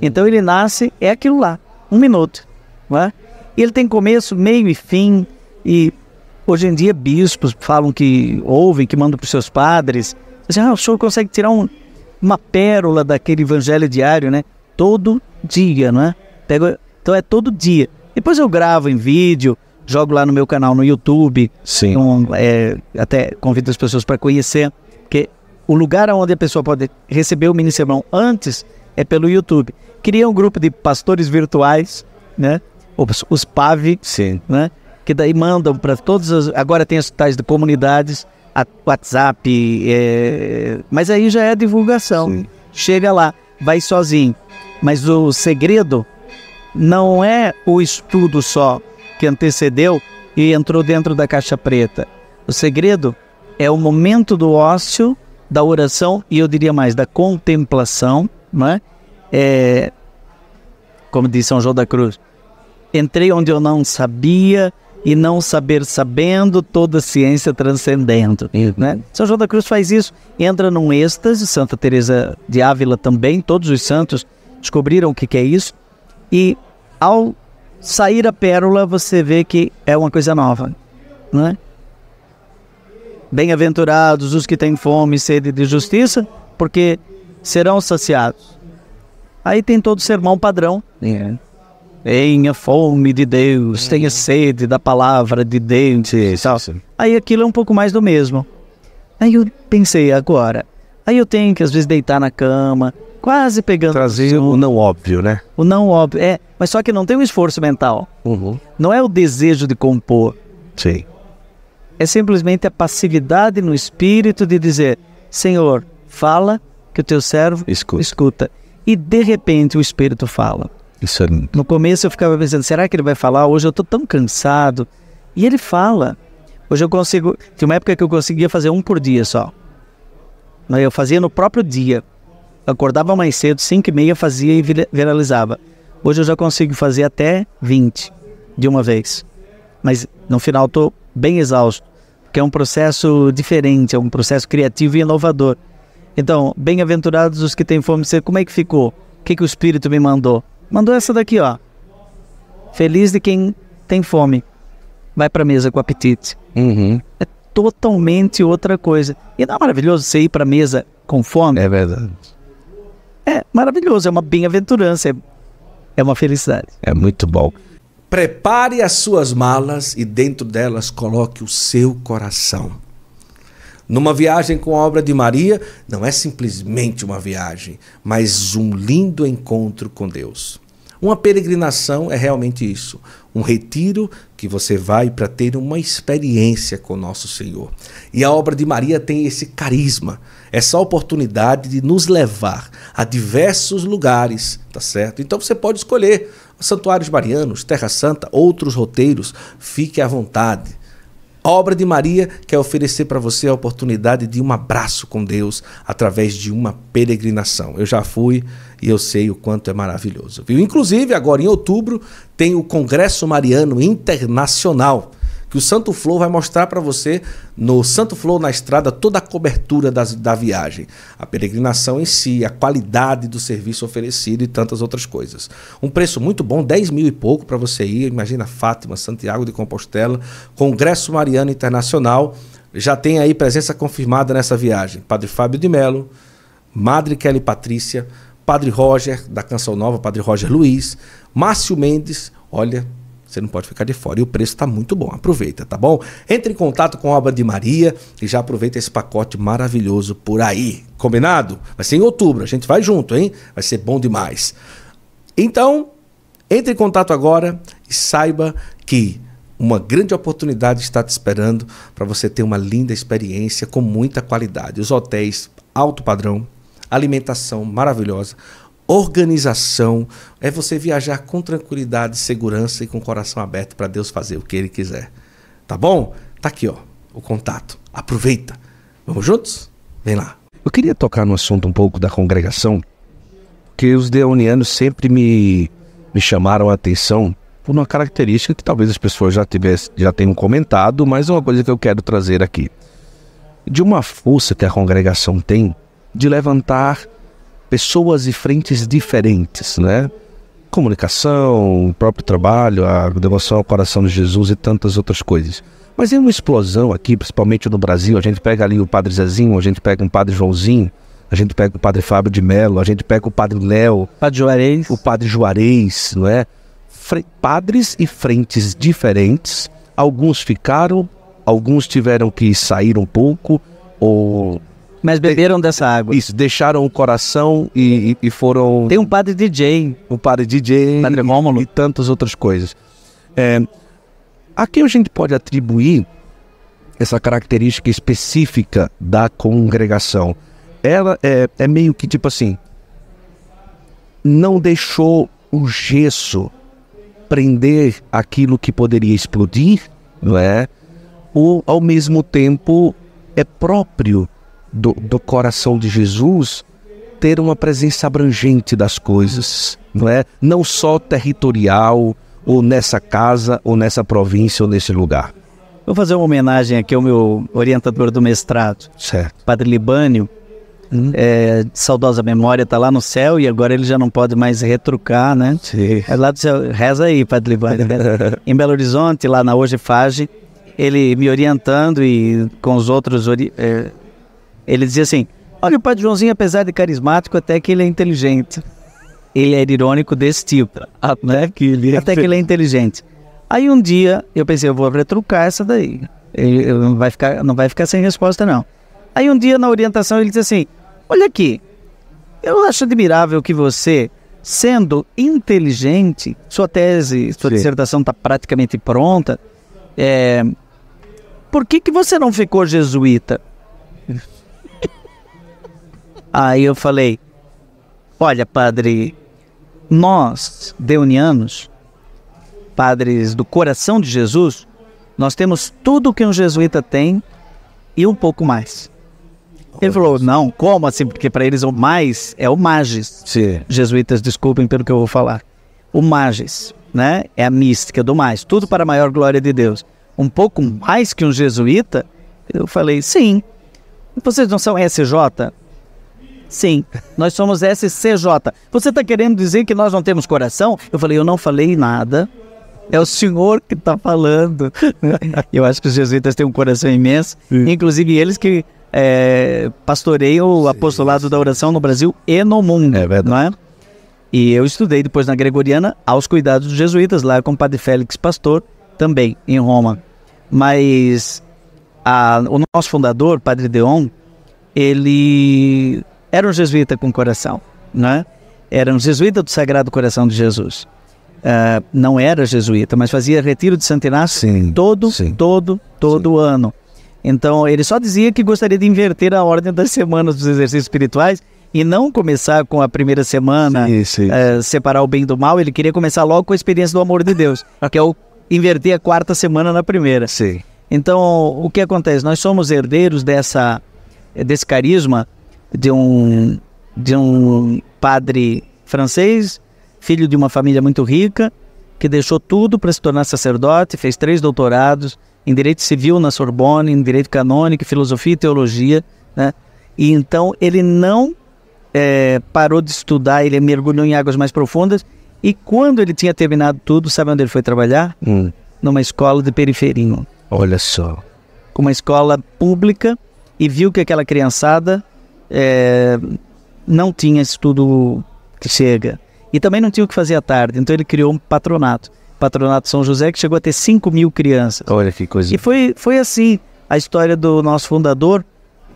Então ele nasce, é aquilo lá, 1 minuto, não é? E ele tem começo, meio e fim. E hoje em dia bispos falam que ouvem, que mandam para os seus padres. Dizem, o senhor consegue tirar uma pérola daquele evangelho diário, né? Todo dia, não é? Então é todo dia. Depois eu gravo em vídeo, jogo lá no meu canal no YouTube. Sim. Então, até convido as pessoas para conhecer, porque o lugar onde a pessoa pode receber o mini sermão antes é pelo YouTube. Criei um grupo de pastores virtuais, né? Os PAV, Sim. né? Que daí mandam para todas as... Agora tem as tais de comunidades, WhatsApp, mas aí já é divulgação. Sim. Chega lá, vai sozinho. Mas o segredo não é o estudo só que antecedeu e entrou dentro da caixa preta. O segredo é o momento do ócio, da oração e eu diria mais, da contemplação, não é? Como diz São João da Cruz, entrei onde eu não sabia e não saber sabendo, toda ciência transcendendo, né? São João da Cruz faz isso, entra num êxtase. Santa Teresa de Ávila também, todos os santos descobriram o que é isso, e ao sair a pérola você vê que é uma coisa nova, né? Bem-aventurados os que têm fome e sede de justiça, porque serão saciados. Aí tem todo o sermão padrão. Tenha fome de Deus, tenha sede da palavra de Deus. Sim. Aí aquilo é um pouco mais do mesmo. Aí eu pensei, agora, aí eu tenho que às vezes deitar na cama, quase pegando... Trazer o não óbvio, né? O não óbvio, mas só que não tem um esforço mental. Não é o desejo de compor. Sim. É simplesmente a passividade no espírito de dizer, Senhor, fala que o teu servo escuta. E de repente o espírito fala. Isso é... No começo eu ficava pensando, será que ele vai falar? Hoje eu estou tão cansado. E ele fala. Hoje eu consigo... Tinha uma época que eu conseguia fazer 1 por dia só. Eu fazia no próprio dia. Eu acordava mais cedo, 5h30, fazia e viralizava. Hoje eu já consigo fazer até 20 de uma vez. Mas no final estou bem exausto. Porque é um processo diferente, é um processo criativo e inovador. Então, bem-aventurados os que têm fome de ser. Como é que ficou? O que o Espírito me mandou? Mandou essa daqui, ó. Feliz de quem tem fome. Vai para a mesa com apetite. É totalmente outra coisa. E não é maravilhoso você ir para a mesa com fome? É verdade. É maravilhoso, é uma bem-aventurança, é uma felicidade. É muito bom. Prepare as suas malas e dentro delas coloque o seu coração. Numa viagem com a obra de Maria, não é simplesmente uma viagem, mas um lindo encontro com Deus. Uma peregrinação é realmente isso, um retiro que você vai para ter uma experiência com nosso Senhor. E a obra de Maria tem esse carisma, essa oportunidade de nos levar a diversos lugares, tá certo? Então você pode escolher santuários marianos, Terra Santa, outros roteiros, fique à vontade. A obra de Maria quer oferecer para você a oportunidade de um abraço com Deus através de uma peregrinação. Eu já fui e eu sei o quanto é maravilhoso, viu? Inclusive, agora em outubro, tem o Congresso Mariano Internacional, que o Santo Flow vai mostrar para você no Santo Flow na estrada toda a cobertura da viagem, a peregrinação em si, a qualidade do serviço oferecido e tantas outras coisas. Um preço muito bom, 10 mil e pouco para você ir, imagina Fátima, Santiago de Compostela, Congresso Mariano Internacional, já tem aí presença confirmada nessa viagem, Padre Fábio de Mello, Madre Kelly Patrícia, Padre Roger da Canção Nova, Padre Roger Luiz, Márcio Mendes, olha, você não pode ficar de fora. E o preço está muito bom. Aproveita, tá bom? Entre em contato com a Obra de Maria e já aproveita esse pacote maravilhoso por aí. Combinado? Vai ser em outubro. A gente vai junto, hein? Vai ser bom demais. Então, entre em contato agora e saiba que uma grande oportunidade está te esperando para você ter uma linda experiência com muita qualidade. Os hotéis alto padrão, alimentação maravilhosa, organização, é você viajar com tranquilidade, segurança e com o coração aberto para Deus fazer o que Ele quiser. Tá bom? Tá aqui, ó, o contato. Aproveita. Vamos juntos? Vem lá. Eu queria tocar no assunto um pouco da congregação, que os deonianos sempre me chamaram a atenção por uma característica que talvez as pessoas já tenham comentado, mas é uma coisa que eu quero trazer aqui. De uma força que a congregação tem de levantar pessoas e frentes diferentes, né? Comunicação, o próprio trabalho, a devoção ao coração de Jesus e tantas outras coisas. Mas é uma explosão aqui, principalmente no Brasil. A gente pega ali o Padre Zezinho, a gente pega um Padre Joãozinho, a gente pega o Padre Fábio de Mello, a gente pega o Padre Léo, Padre Juarez, o Padre Juarez, não é? Padres e frentes diferentes. Alguns ficaram, alguns tiveram que sair um pouco, ou... mas beberam dessa água. Isso, deixaram o coração e foram... Tem um padre DJ. Um padre DJ. Padre Rômulo. E tantas outras coisas. A quem a gente pode atribuir essa característica específica da congregação? Ela é meio que tipo assim, não deixou o gesso prender aquilo que poderia explodir, não é? Ou, ao mesmo tempo, é próprio do coração de Jesus ter uma presença abrangente das coisas, não é? Não só territorial, ou nessa casa, ou nessa província, ou nesse lugar. Vou fazer uma homenagem aqui ao meu orientador do mestrado, certo. Padre Libânio, de saudosa memória, está lá no céu e agora ele já não pode mais retrucar, né? Sim. É lá do céu, reza aí, Padre Libânio. Em Belo Horizonte, lá na Hoje Fage, ele me orientando e com os outros... ele dizia assim, olha, o Padre Joãozinho, apesar de carismático, até que ele é inteligente. Ele era irônico desse tipo, né? Até que ele é inteligente. Aí um dia, eu pensei, eu vou retrucar essa daí. Ele não vai ficar sem resposta, não. Aí um dia, na orientação, ele disse assim, olha aqui, eu acho admirável que você, sendo inteligente, sua tese, sua dissertação está praticamente pronta, por que você não ficou jesuíta? Aí eu falei, olha, padre, nós, deonianos, padres do coração de Jesus, nós temos tudo que um jesuíta tem e um pouco mais. Ele falou, não, como assim? Porque para eles o mais é o magis. Sim. Jesuítas, desculpem pelo que eu vou falar. O magis, né? É a mística do mais, tudo para a maior glória de Deus. Um pouco mais que um jesuíta? Eu falei, sim. Vocês não são SJ? Sim, nós somos SCJ. Você está querendo dizer que nós não temos coração? Eu falei, eu não falei nada. É o senhor que está falando. Eu acho que os jesuítas têm um coração imenso. Inclusive eles que pastoreiam o apostolado da oração no Brasil e no mundo. É verdade. Não é? E eu estudei depois na Gregoriana aos cuidados dos jesuítas, lá com o Padre Félix Pastor, também em Roma. Mas o nosso fundador, Padre Deon, ele era um jesuíta com coração, né? Era um jesuíta do Sagrado Coração de Jesus. Não era jesuíta, mas fazia retiro de Santo Inácio todo ano. Então, ele só dizia que gostaria de inverter a ordem das semanas dos exercícios espirituais e não começar com a primeira semana, separar o bem do mal. Ele queria começar logo com a experiência do amor de Deus, que é o inverter a quarta semana na primeira. Sim. Então, o que acontece? Nós somos herdeiros desse carisma de um padre francês, filho de uma família muito rica, que deixou tudo para se tornar sacerdote, fez 3 doutorados, em Direito Civil na Sorbonne, em Direito Canônico, Filosofia e Teologia, né? E então ele não parou de estudar, ele mergulhou em águas mais profundas, e quando ele tinha terminado tudo, sabe onde ele foi trabalhar? Numa escola de periferia. Olha só. Uma escola pública, e viu que aquela criançada não tinha estudo que chega. E também não tinha o que fazer à tarde, então ele criou um patronato. Patronato São José, que chegou a ter 5.000 crianças. Olha que coisa. E foi assim a história do nosso fundador,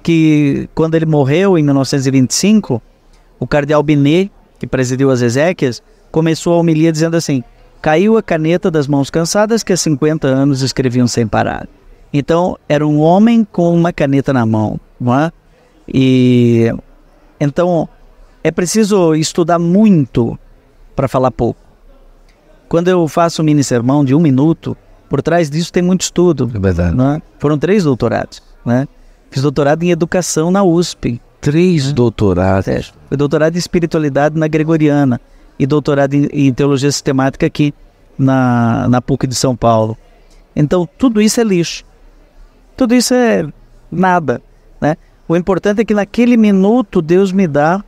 que quando ele morreu em 1925, o cardeal Binet, que presidiu as exéquias, começou a homilia dizendo assim: caiu a caneta das mãos cansadas que há 50 anos escreviam sem parar. Então, era um homem com uma caneta na mão, não é? E então é preciso estudar muito para falar pouco. Quando eu faço um mini sermão de 1 minuto, por trás disso tem muito estudo. É verdade. Né? Foram 3 doutorados. Né? Fiz doutorado em educação na USP. 3 doutorados. Foi doutorado em espiritualidade na Gregoriana e doutorado em teologia sistemática aqui na PUC de São Paulo. Então, tudo isso é lixo. Tudo isso é nada. Né? O importante é que naquele minuto Deus me dá,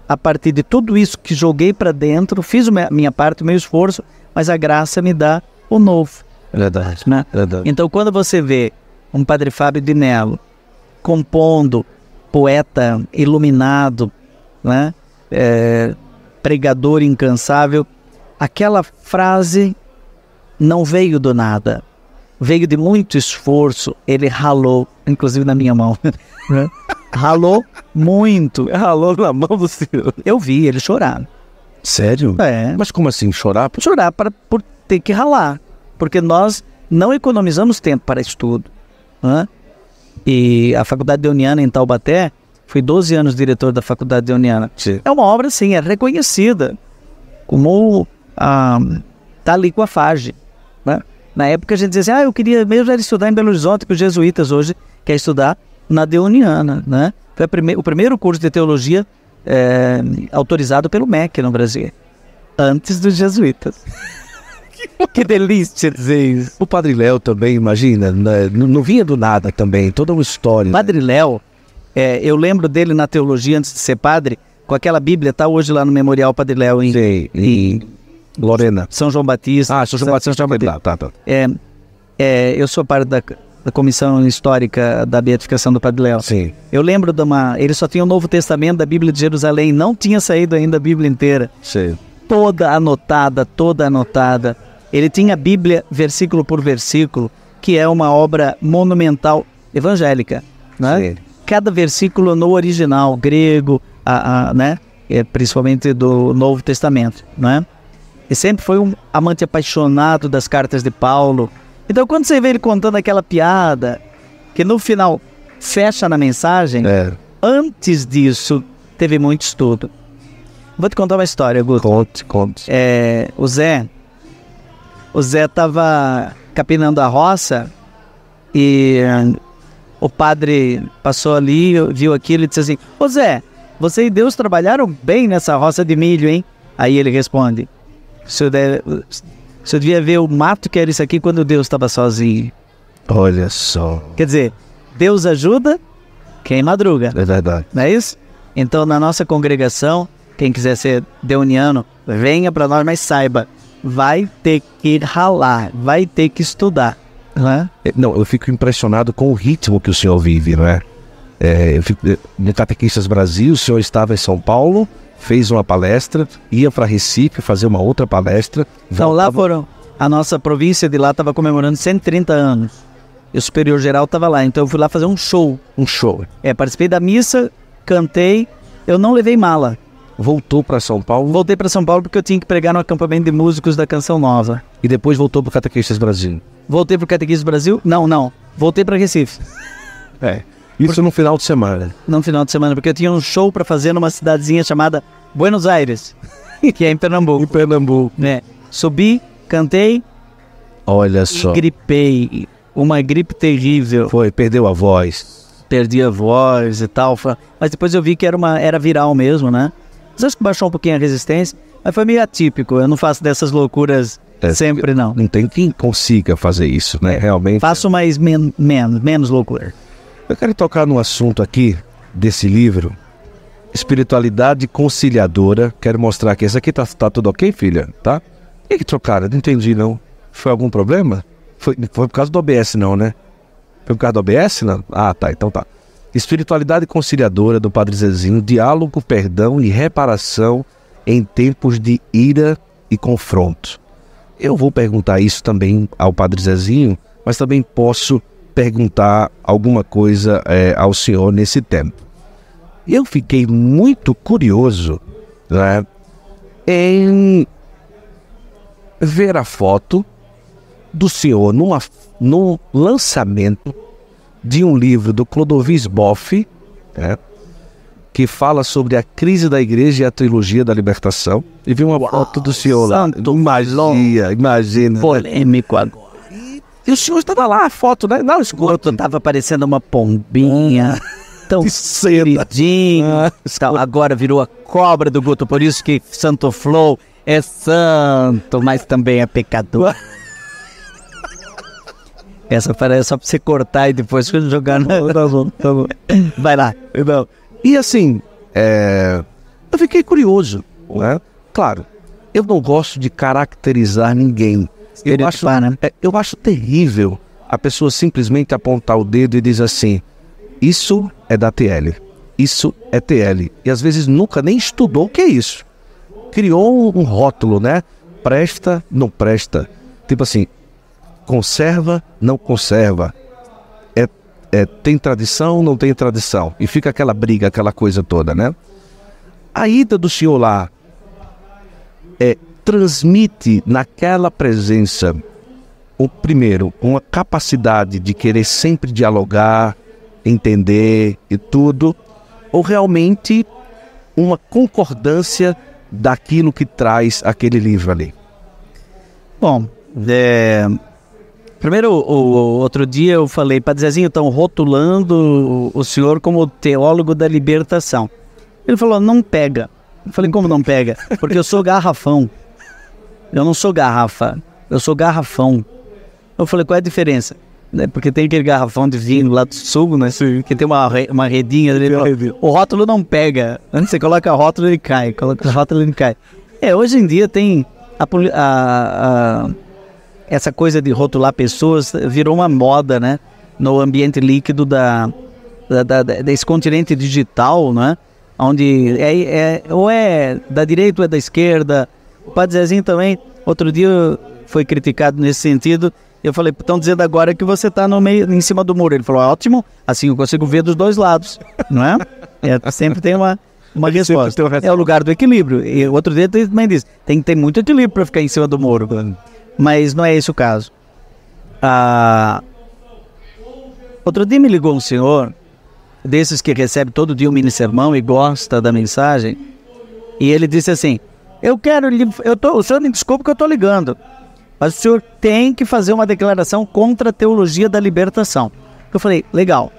a partir de tudo isso que joguei para dentro, fiz a minha parte, o meu esforço, mas a graça me dá o novo. Verdade. Né? Verdade. Então, quando você vê um Padre Fábio de Mello compondo, poeta iluminado, né? Pregador incansável, aquela frase não veio do nada, veio de muito esforço. Ele ralou, inclusive na minha mão, né? Ralou muito. Ralou na mão do senhor. Eu vi ele chorar. Sério? É. Mas como assim, chorar? Chorar por ter que ralar, porque nós não economizamos tempo para estudo, né? E a Faculdade Deoniana em Taubaté, fui 12 anos diretor da Faculdade Deoniana. Sim. É uma obra, sim, é reconhecida como tá ali com a FAGE, né? Na época a gente dizia assim, eu queria mesmo era estudar em Belo Horizonte, que os jesuítas hoje querem estudar na Deoniana, né? Foi o primeiro curso de teologia autorizado pelo MEC no Brasil, antes dos jesuítas. Que delícia dizer isso. O Padre Léo também, imagina, não vinha do nada também, toda uma história. Padre Léo, eu lembro dele na teologia antes de ser padre, com aquela Bíblia, tá hoje lá no Memorial Padre Léo em Lorena. São João Batista. São João Batista. Tá. Eu sou parte da comissão histórica da beatificação do Padre Léo. Sim. Eu lembro ele só tinha o Novo Testamento da Bíblia de Jerusalém, não tinha saído ainda a Bíblia inteira. Sim. Toda anotada. Ele tinha a Bíblia versículo por versículo, que é uma obra monumental evangélica, né? Sim. Cada versículo no original, grego, né? Principalmente do Novo Testamento, né? E sempre foi um amante apaixonado das cartas de Paulo. Então, quando você vê ele contando aquela piada, que no final fecha na mensagem, antes disso, teve muito estudo. Vou te contar uma história, Guto. Conte. O Zé estava capinando a roça e o padre passou ali, viu aquilo e disse assim, ô Zé, você e Deus trabalharam bem nessa roça de milho, hein? Aí ele responde, o senhor devia ver o mato que era isso aqui quando Deus estava sozinho. Olha só. Quer dizer, Deus ajuda quem madruga. É verdade. Não é isso? Então, na nossa congregação, quem quiser ser deoniano, venha para nós, mas saiba, vai ter que ralar, vai ter que estudar. Não, eu fico impressionado com o ritmo que o senhor vive, não é? No Catequistas Brasil, o senhor estava em São Paulo, fez uma palestra, ia para Recife fazer uma outra palestra. Então lá a nossa província de lá estava comemorando 130 anos. E o superior geral estava lá, então eu fui lá fazer um show. Um show. Participei da missa, cantei, eu não levei mala. Voltou para São Paulo? Voltei para São Paulo porque eu tinha que pregar no acampamento de músicos da Canção Nova. E depois voltou para o Catequistas Brasil? Voltei para o Catequistas Brasil? Não. Voltei para Recife. Isso no final de semana? No final de semana, porque eu tinha um show para fazer numa cidadezinha chamada Buenos Aires, que é em Pernambuco. Em Pernambuco. Subi, cantei. Olha só. Gripei. Uma gripe terrível. Perdeu a voz. Perdi a voz e tal. Mas depois eu vi que era viral mesmo, né? Mas acho que baixou um pouquinho a resistência. Mas foi meio atípico. Eu não faço dessas loucuras Sempre não. Não tem quem consiga fazer isso, né? Realmente. Faço mais menos loucura. Eu quero tocar num assunto aqui desse livro, Espiritualidade Conciliadora. Quero mostrar aqui. Esse aqui tá tudo ok, filha? Tá? E que trocaram? Não entendi, não. Foi algum problema? Foi por causa do OBS, não, né? Foi por causa do OBS, não? Ah, tá. Então tá. Espiritualidade Conciliadora, do Padre Zezinho. Diálogo, perdão e reparação em tempos de ira e confronto. Eu vou perguntar isso também ao Padre Zezinho, mas também posso perguntar alguma coisa ao senhor nesse tempo. Eu fiquei muito curioso, né, em ver a foto do senhor num lançamento de um livro do Clodovis Boff, né, que fala sobre a crise da igreja e a trilogia da libertação. E vi uma foto do senhor lá. Imagina. Polêmico agora. E o senhor estava lá, a foto, né? Não, Outro tava parecendo uma pombinha. Tão queridinho. Então, agora virou a cobra do Guto. Por isso que Santo Flow é santo, mas também é pecador. Essa parece só pra você cortar e depois jogar na... Tá bom. Vai lá. Não. E assim, eu fiquei curioso, né? Claro, eu não gosto de caracterizar ninguém. Eu acho terrível a pessoa simplesmente apontar o dedo e dizer assim, isso é da TL, isso é TL. E às vezes nunca nem estudou o que é isso. Criou um rótulo, né? Presta, não presta. Tipo assim, conserva, não conserva. Tem tradição, não tem tradição. E fica aquela briga, aquela coisa toda, né? A ida do senhor lá transmite naquela presença, primeiro, uma capacidade de querer sempre dialogar, entender e tudo, ou realmente uma concordância daquilo que traz aquele livro ali? Bom, primeiro, o outro dia eu falei, Padre Zezinho, estão rotulando o senhor como teólogo da libertação. Ele falou, não pega. Eu falei, como não pega? Porque eu sou garrafão. Eu não sou garrafa, eu sou garrafão. Eu falei, qual é a diferença? Porque tem aquele garrafão de vinho lá do sul, né? Que tem uma redinha ali. O rótulo não pega. Antes você coloca o rótulo, ele cai. Coloca o rótulo, ele cai. Hoje em dia tem essa coisa de rotular pessoas, virou uma moda, né? No ambiente líquido desse continente digital, né? Onde ou é da direita ou é da esquerda. O Padre Zezinho também, outro dia foi criticado nesse sentido. Eu falei, estão dizendo agora que você está no meio, em cima do muro. Ele falou, ótimo, assim eu consigo ver dos dois lados, não é? Sempre tem uma resposta. É o lugar do equilíbrio. E outro dia também disse, tem que ter muito equilíbrio para ficar em cima do muro. Mas não é esse o caso. Outro dia me ligou um senhor, desses que recebe todo dia um mini sermão e gosta da mensagem, e ele disse assim, o senhor me desculpa que eu estou ligando, mas o senhor tem que fazer uma declaração contra a teologia da libertação. Eu falei, legal,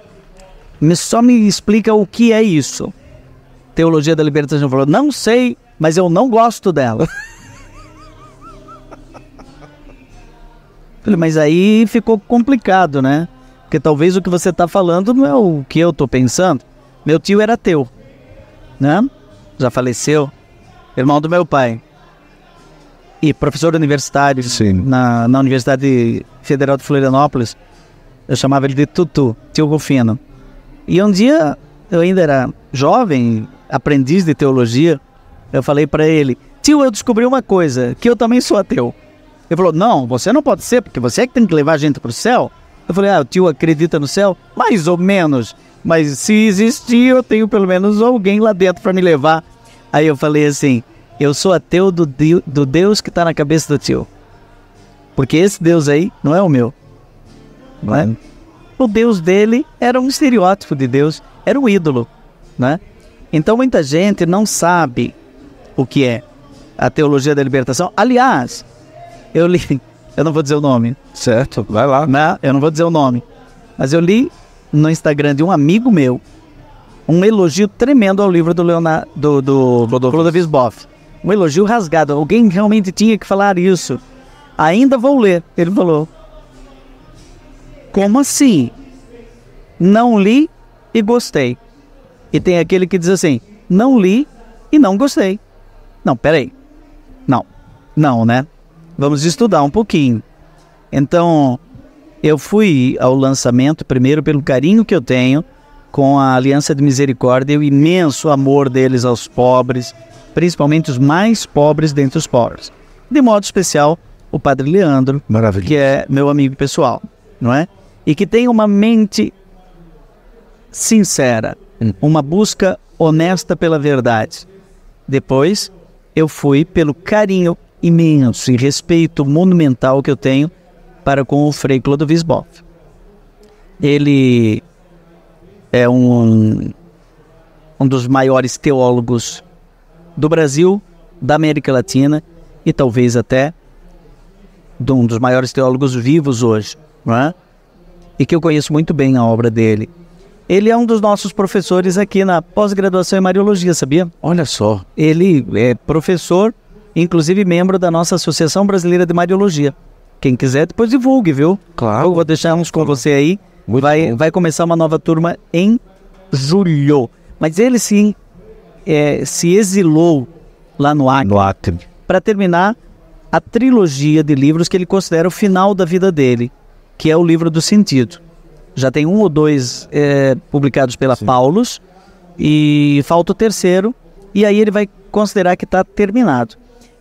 só me explica o que é isso. Teologia da libertação. Ele falou, não sei, mas eu não gosto dela. Eu falei, mas aí ficou complicado, né? Porque talvez o que você está falando não é o que eu estou pensando. Meu tio era ateu, né? Já faleceu. Irmão do meu pai. E professor universitário. Sim. Na Universidade Federal de Florianópolis. Eu chamava ele de Tutu, tio Rufino. E um dia, eu ainda era jovem, aprendiz de teologia, eu falei para ele, tio, eu descobri uma coisa, que eu também sou ateu. Ele falou, não, você não pode ser, porque você é que tem que levar a gente para o céu. Eu falei, o tio acredita no céu? Mais ou menos, mas se existir, eu tenho pelo menos alguém lá dentro para me levar. Aí eu falei assim, eu sou ateu do Deus que está na cabeça do tio. Porque esse Deus aí não é o meu. Não é? O Deus dele era um estereótipo de Deus, era um ídolo, né? Então muita gente não sabe o que é a teologia da libertação. Aliás, eu li, eu não vou dizer o nome. Certo, vai lá. Né? Eu não vou dizer o nome, mas eu li no Instagram de um amigo meu um elogio tremendo ao livro do Clodovis Boff. Um elogio rasgado, alguém realmente tinha que falar isso. ainda vou ler. Ele falou, como assim? Não li e gostei. E tem aquele que diz assim, não li e não gostei. Não, peraí. Não, né? Vamos estudar um pouquinho. Então, eu fui ao lançamento primeiro pelo carinho que eu tenho com a Aliança de Misericórdia e o imenso amor deles aos pobres, principalmente os mais pobres dentre os pobres. De modo especial, o Padre Leandro, que é meu amigo pessoal, não é? E que tem uma mente sincera, uma busca honesta pela verdade. Depois, eu fui pelo carinho imenso e respeito monumental que eu tenho para com o Frei Clodovis Boff. Ele é um dos maiores teólogos do Brasil, da América Latina e talvez até um dos maiores teólogos vivos hoje, não é? E que eu conheço muito bem a obra dele. Ele é um dos nossos professores aqui na pós-graduação em Mariologia, sabia? Olha só. Ele é professor, inclusive membro da nossa Associação Brasileira de Mariologia. Quem quiser, depois divulgue, viu? Claro. Eu vou deixar uns com você aí. Muito bom. Vai começar uma nova turma em julho. Mas ele sim se exilou lá no Acre para terminar a trilogia de livros que ele considera o final da vida dele, que é o Livro do Sentido. Já tem 1 ou 2 publicados pela Paulus e falta o terceiro, e aí ele vai considerar que está terminado.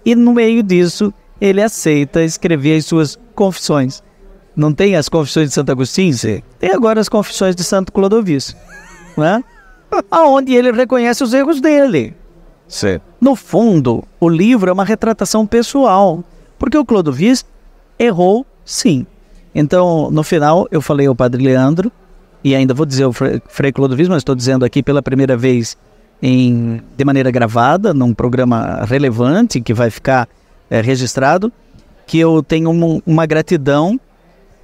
E no meio disso, ele aceita escrever as suas confissões. Não tem as confissões de Santo Agostinho? Sim. Tem agora as confissões de Santo Clodovis, né? Aonde ele reconhece os erros dele. Sim. No fundo, o livro é uma retratação pessoal, porque o Clodovis errou, sim. Então, no final, eu falei ao Padre Leandro, e ainda vou dizer ao Frei Clodovis, mas estou dizendo aqui pela primeira vez de maneira gravada, num programa relevante que vai ficar registrado, que eu tenho uma gratidão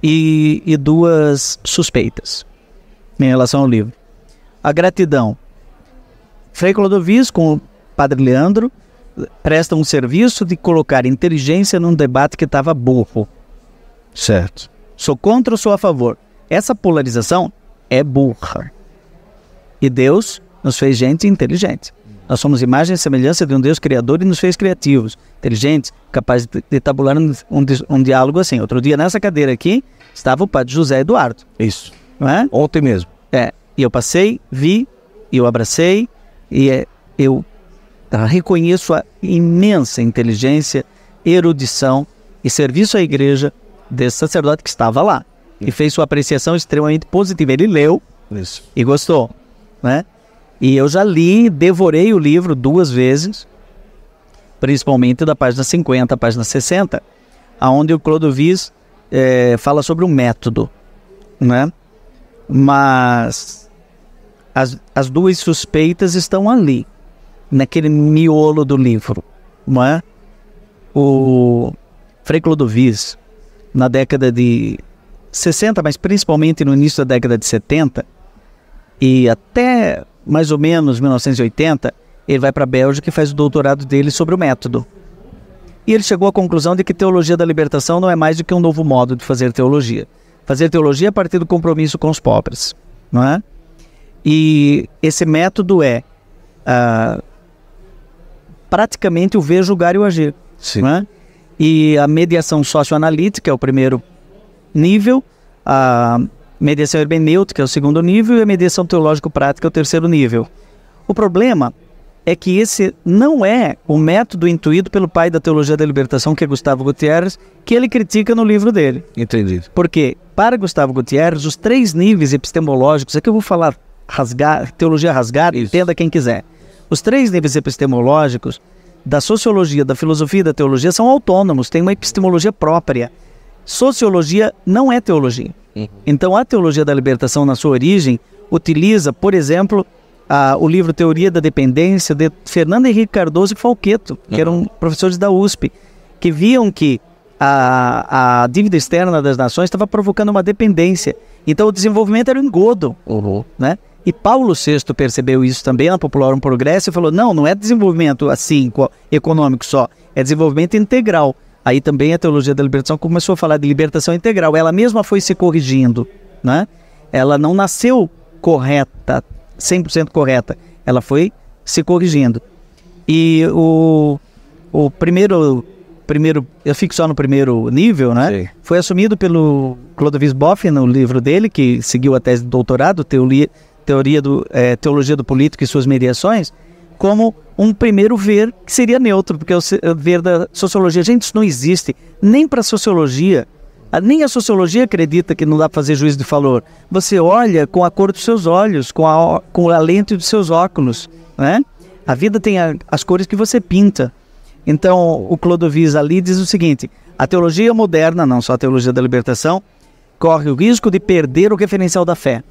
e 2 suspeitas em relação ao livro. A gratidão. Frei Clodovis, com o Padre Leandro, presta um serviço de colocar inteligência num debate que estava burro. Certo. Sou contra ou sou a favor? Essa polarização é burra. E Deus nos fez gente inteligente. Nós somos imagem e semelhança de um Deus criador e nos fez criativos, inteligentes, capazes de tabular um diálogo assim. Outro dia, nessa cadeira aqui, estava o Padre José Eduardo. Isso. Não é? Ontem mesmo. E eu passei, vi, e eu abracei, e eu reconheço a imensa inteligência, erudição e serviço à igreja desse sacerdote que estava lá. E fez sua apreciação extremamente positiva. Ele leu e gostou, né? E eu já li, devorei o livro 2 vezes, principalmente da página 50 à página 60, onde o Clodovis fala sobre um método, né? Mas as 2 suspeitas estão ali, naquele miolo do livro, não é? O Frei Clodovis, na década de 60, mas principalmente no início da década de 70, e até mais ou menos 1980, ele vai para a Bélgica e faz o doutorado dele sobre o método. E ele chegou à conclusão de que teologia da libertação não é mais do que um novo modo de fazer teologia. Fazer teologia a partir do compromisso com os pobres, não é? E esse método praticamente o ver, julgar e o agir. Sim. Não é? E a mediação socioanalítica é o primeiro nível, a mediação hermenêutica é o segundo nível e a mediação teológico-prática é o terceiro nível. O problema é que esse não é o método intuído pelo pai da teologia da libertação, que é Gustavo Gutierrez, que ele critica no livro dele. Entendido. Porque, para Gustavo Gutierrez, os 3 níveis epistemológicos, aqui eu vou falar teologia rasgada, entenda quem quiser. Os 3 níveis epistemológicos da sociologia, da filosofia e da teologia são autônomos, têm uma epistemologia própria. Sociologia não é teologia. Então, a teologia da libertação, na sua origem, utiliza, por exemplo, o livro Teoria da Dependência, de Fernando Henrique Cardoso e Falqueto, que eram professores da USP, que viam que a dívida externa das nações estava provocando uma dependência. Então, o desenvolvimento era um engodo, né? E Paulo VI percebeu isso também na Populorum Progresso e falou, não é desenvolvimento assim, econômico só, é desenvolvimento integral. aí também a teologia da libertação começou a falar de libertação integral. Ela mesma foi se corrigindo, né? Ela não nasceu correta, 100% correta. Ela foi se corrigindo. E o primeiro, eu fico só no primeiro nível, né? Sim. Foi assumido pelo Clodovis Boff no livro dele, que seguiu a tese de doutorado, Teologia do Político e suas Mediações, como um primeiro ver que seria neutro, porque é o ver da sociologia. Gente, isso não existe, nem para a sociologia. Nem a sociologia acredita que não dá para fazer juízo de valor. Você olha com a cor dos seus olhos, com a lente dos seus óculos, né? A vida tem as cores que você pinta. Então, o Clodovis ali diz o seguinte: a teologia moderna, não só a teologia da libertação, corre o risco de perder o referencial da fé,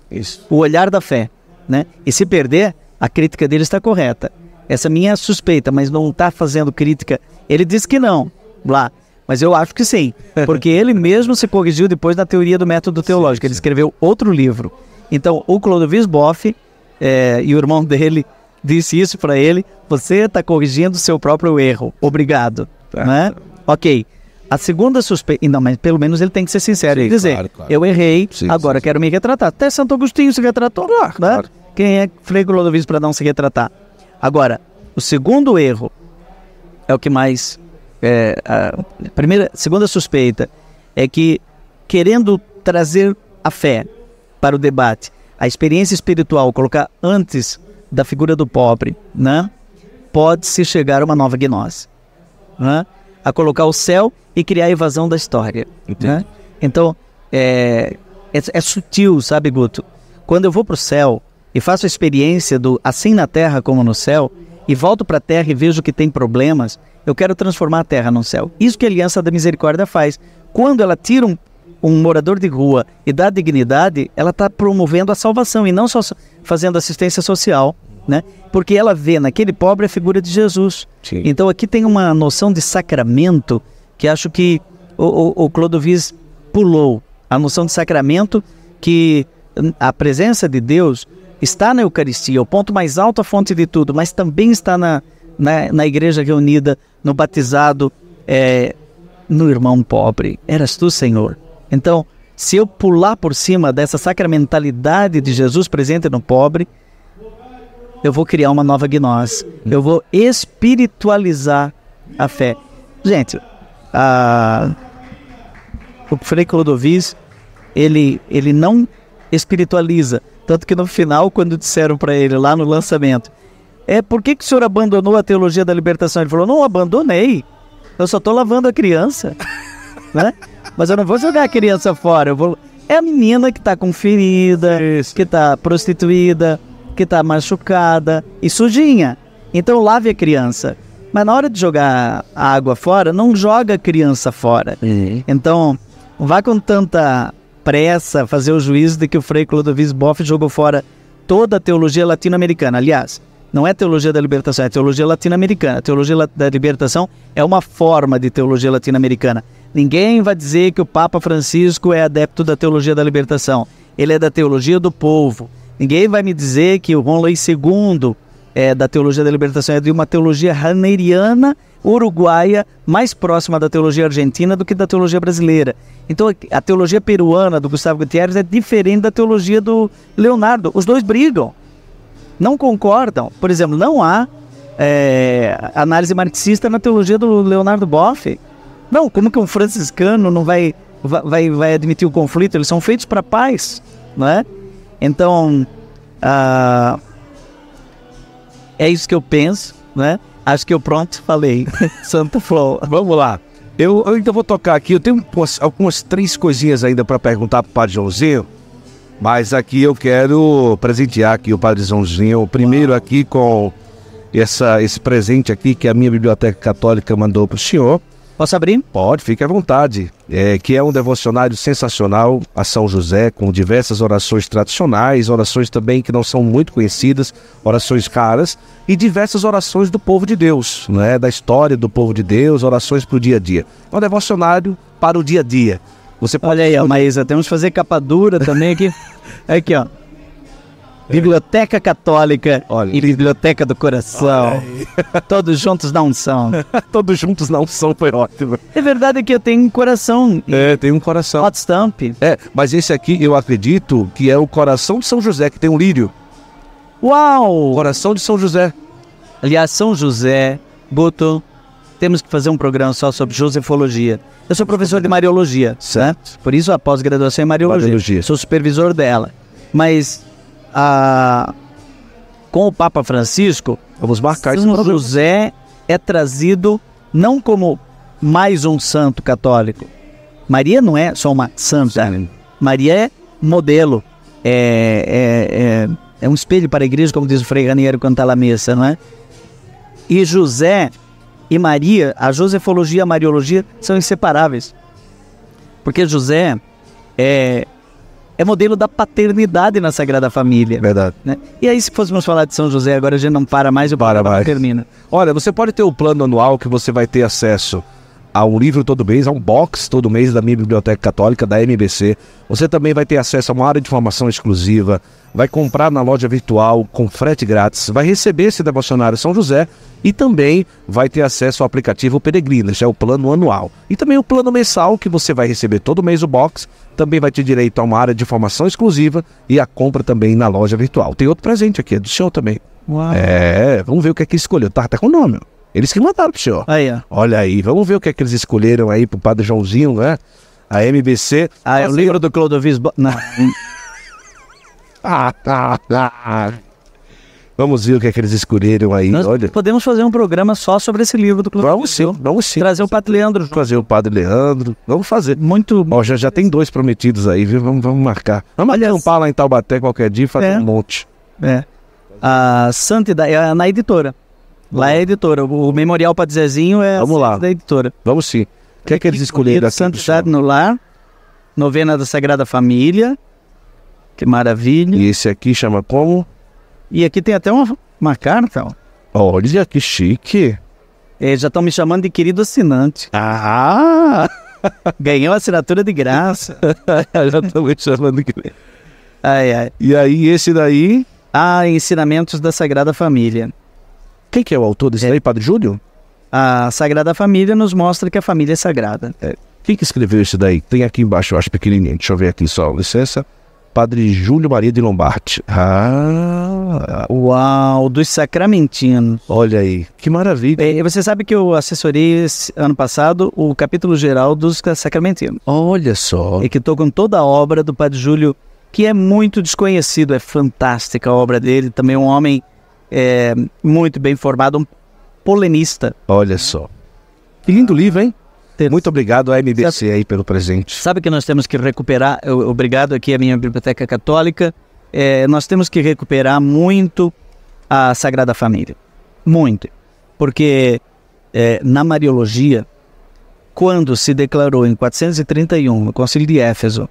o olhar da fé, né? E se perder, a crítica dele está correta. Essa minha é suspeita, mas não está fazendo crítica. Ele diz que não, lá. Mas eu acho que sim, porque ele mesmo se corrigiu depois na teoria do método teológico. Ele escreveu outro livro. Então, o Clodovis Boff e o irmão dele disse isso para ele: você está corrigindo o seu próprio erro. Obrigado. Né? Ok. A segunda suspeita... Não, mas pelo menos ele tem que ser sincero e dizer, claro. Eu errei, agora quero me retratar. Até Santo Agostinho se retratou, né? Claro. Quem é Frei Clodovis para não se retratar? Agora, o segundo erro é o que mais... segunda suspeita é que, querendo trazer a fé para o debate, a experiência espiritual, colocar antes da figura do pobre, né? Pode-se chegar a uma nova gnose, né? A colocar o céu e criar a evasão da história, né? Então, é sutil, sabe, Guto? Quando eu vou para o céu e faço a experiência do assim na terra como no céu, e volto para a terra e vejo que tem problemas, eu quero transformar a terra no céu. Isso que a Aliança da Misericórdia faz. Quando ela tira um morador de rua e dá dignidade, ela está promovendo a salvação e não só fazendo assistência social, né? Porque ela vê naquele pobre a figura de Jesus. Sim. Então aqui tem uma noção de sacramento que acho que o Clodovis pulou. A noção de sacramento, que a presença de Deus está na Eucaristia, o ponto mais alto, a fonte de tudo, mas também está na igreja reunida, no batizado, no irmão pobre. Eras tu, Senhor. Então, se eu pular por cima dessa sacramentalidade de Jesus presente no pobre, eu vou criar uma nova gnose. Eu vou espiritualizar a fé. Gente, o Frei Clodovis, ele não espiritualiza. Tanto que no final, quando disseram para ele lá no lançamento, por que o senhor abandonou a teologia da libertação? Ele falou: não abandonei, eu só estou lavando a criança, né? Mas eu não vou jogar a criança fora. É a menina que está com ferida, que está prostituída, que está machucada e sujinha. Então lave a criança. Mas na hora de jogar a água fora, não joga a criança fora. Então, não vá com tanta pressa fazer o juízo de que o Frei Clodovis Boff jogou fora toda a teologia latino-americana. Aliás, não é teologia da libertação, é teologia latino-americana. A teologia da libertação é uma forma de teologia latino-americana. Ninguém vai dizer que o Papa Francisco é adepto da teologia da libertação. Ele é da teologia do povo. Ninguém vai me dizer que o João Luís II é da teologia da libertação, é de uma teologia raneriana, uruguaia, mais próxima da teologia argentina do que da teologia brasileira. Então a teologia peruana do Gustavo Gutierrez é diferente da teologia do Leonardo. Os dois brigam, não concordam. Por exemplo, não há análise marxista na teologia do Leonardo Boff. Não, como que um franciscano não vai admitir o conflito? Eles são feitos para a paz, não é? Então, é isso que eu penso, né? Acho que eu pronto, falei. Santa Flor. Vamos lá. Eu ainda vou tocar aqui. Eu tenho algumas 3 coisinhas ainda para perguntar para o Padre Joãozinho. Mas aqui eu quero presentear aqui o Padre Joãozinho. Primeiro aqui com esse presente aqui que a minha Biblioteca Católica mandou para o senhor. Posso abrir? Pode, fique à vontade. Que é um devocionário sensacional a São José, com diversas orações tradicionais, orações também que não são muito conhecidas, orações caras, e diversas orações do povo de Deus, né? Da história do povo de Deus, orações para o dia a dia. É um devocionário para o dia a dia. Você pode... Olha aí, Maísa, temos que fazer capa dura também aqui. Aqui, ó. Biblioteca Católica Olha. e Biblioteca do Coração. Todos juntos na unção. Todos juntos na unção foi ótimo. É verdade que eu tenho um coração. Tem um coração. Hot Stamp. Mas esse aqui eu acredito que é o coração de São José, que tem um lírio. Uau! Coração de São José. Aliás, São José, Guto, temos que fazer um programa só sobre josefologia. Eu sou professor de Mariologia, né? Por isso a pós-graduação é Mariologia. Sou supervisor dela. Mas com o Papa Francisco, Vamos marcar esse São programa. José é trazido não como mais um santo católico. Maria não é só uma santa. Maria é modelo. É um espelho para a igreja, como diz o Frei Raniero quando está na missa, não é? E José e Maria, a josefologia e a mariologia são inseparáveis. Porque José é modelo da paternidade na Sagrada Família. Verdade. Né? E aí, se fôssemos falar de São José, agora a gente não para mais, o Para programa mais. termina. Olha, você pode ter o plano anual que você vai ter acesso a um livro todo mês, a um box todo mês da minha Biblioteca Católica, da MBC. Você também vai ter acesso a uma área de formação exclusiva, vai comprar na loja virtual com frete grátis, vai receber esse devocionário São José e também vai ter acesso ao aplicativo Peregrinas, é o plano anual. E também o plano mensal, que você vai receber todo mês o box, também vai ter direito a uma área de formação exclusiva e a compra também na loja virtual. Tem outro presente aqui, é do senhor também. Uau. Vamos ver o que é que escolheu. Tá até com o nome, ó. Eles que mandaram pro senhor. Aí, ó. Olha aí, vamos ver o que é que eles escolheram aí pro Padre Joãozinho, né? A MBC. É o livro do Clodovis... Não. Vamos ver o que é que eles escolheram aí, Nós olha. podemos fazer um programa só sobre esse livro do Clodovis. Vamos sim. Trazer o Padre Leandro junto. Trazer o Padre Leandro, vamos fazer. Muito... Ó, já tem 2 prometidos aí, viu? Vamos marcar. Vamos acampar lá em Taubaté qualquer dia e fazer um monte. A Santidade é na editora. Lá é a editora. O Memorial Padre Zezinho é Vamos lá. da editora. Vamos sim. O que é que eles escolheram aqui? Santidade no Lar, Novena da Sagrada Família. Que maravilha. E esse aqui chama como? E aqui tem até uma carta, ó. Olha que chique. Já estão me chamando de querido assinante. Ganhou a assinatura de graça. Já estão me chamando de... Ai. E aí, esse daí... Ensinamentos da Sagrada Família. Quem que é o autor desse daí, Padre Júlio? A Sagrada Família nos mostra que a família é sagrada. Quem que escreveu isso daí? Tem aqui embaixo, eu acho pequenininho. Deixa eu ver aqui só, licença. Padre Júlio Maria de Lombardi. Uau, dos Sacramentinos. Olha aí, que maravilha. Você sabe que eu assessorei ano passado o capítulo geral dos Sacramentinos. Olha só. E que estou com toda a obra do Padre Júlio, que é muito desconhecido, é fantástica a obra dele. Também um homem muito bem formado, um polemista. Olha só. Que lindo livro, hein? Muito obrigado à MBC aí pelo presente. Sabe que nós temos que recuperar, obrigado aqui à minha Biblioteca Católica, nós temos que recuperar muito a Sagrada Família. Muito. Porque na Mariologia, quando se declarou em 431, no Concílio de Éfeso,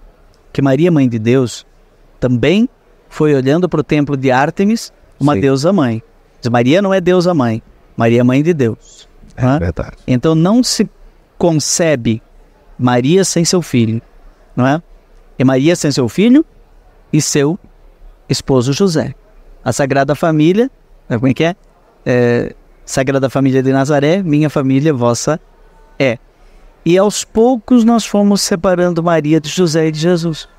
que Maria, Mãe de Deus, também foi olhando para o templo de Ártemis, uma deusa mãe. Mas Maria não é deusa mãe, Maria é mãe de Deus. É verdade. Então não se concebe Maria sem seu filho, não é? É Maria sem seu filho e seu esposo José. A Sagrada Família, como é que é? Sagrada Família de Nazaré, minha família, vossa é. E aos poucos nós fomos separando Maria de José e de Jesus,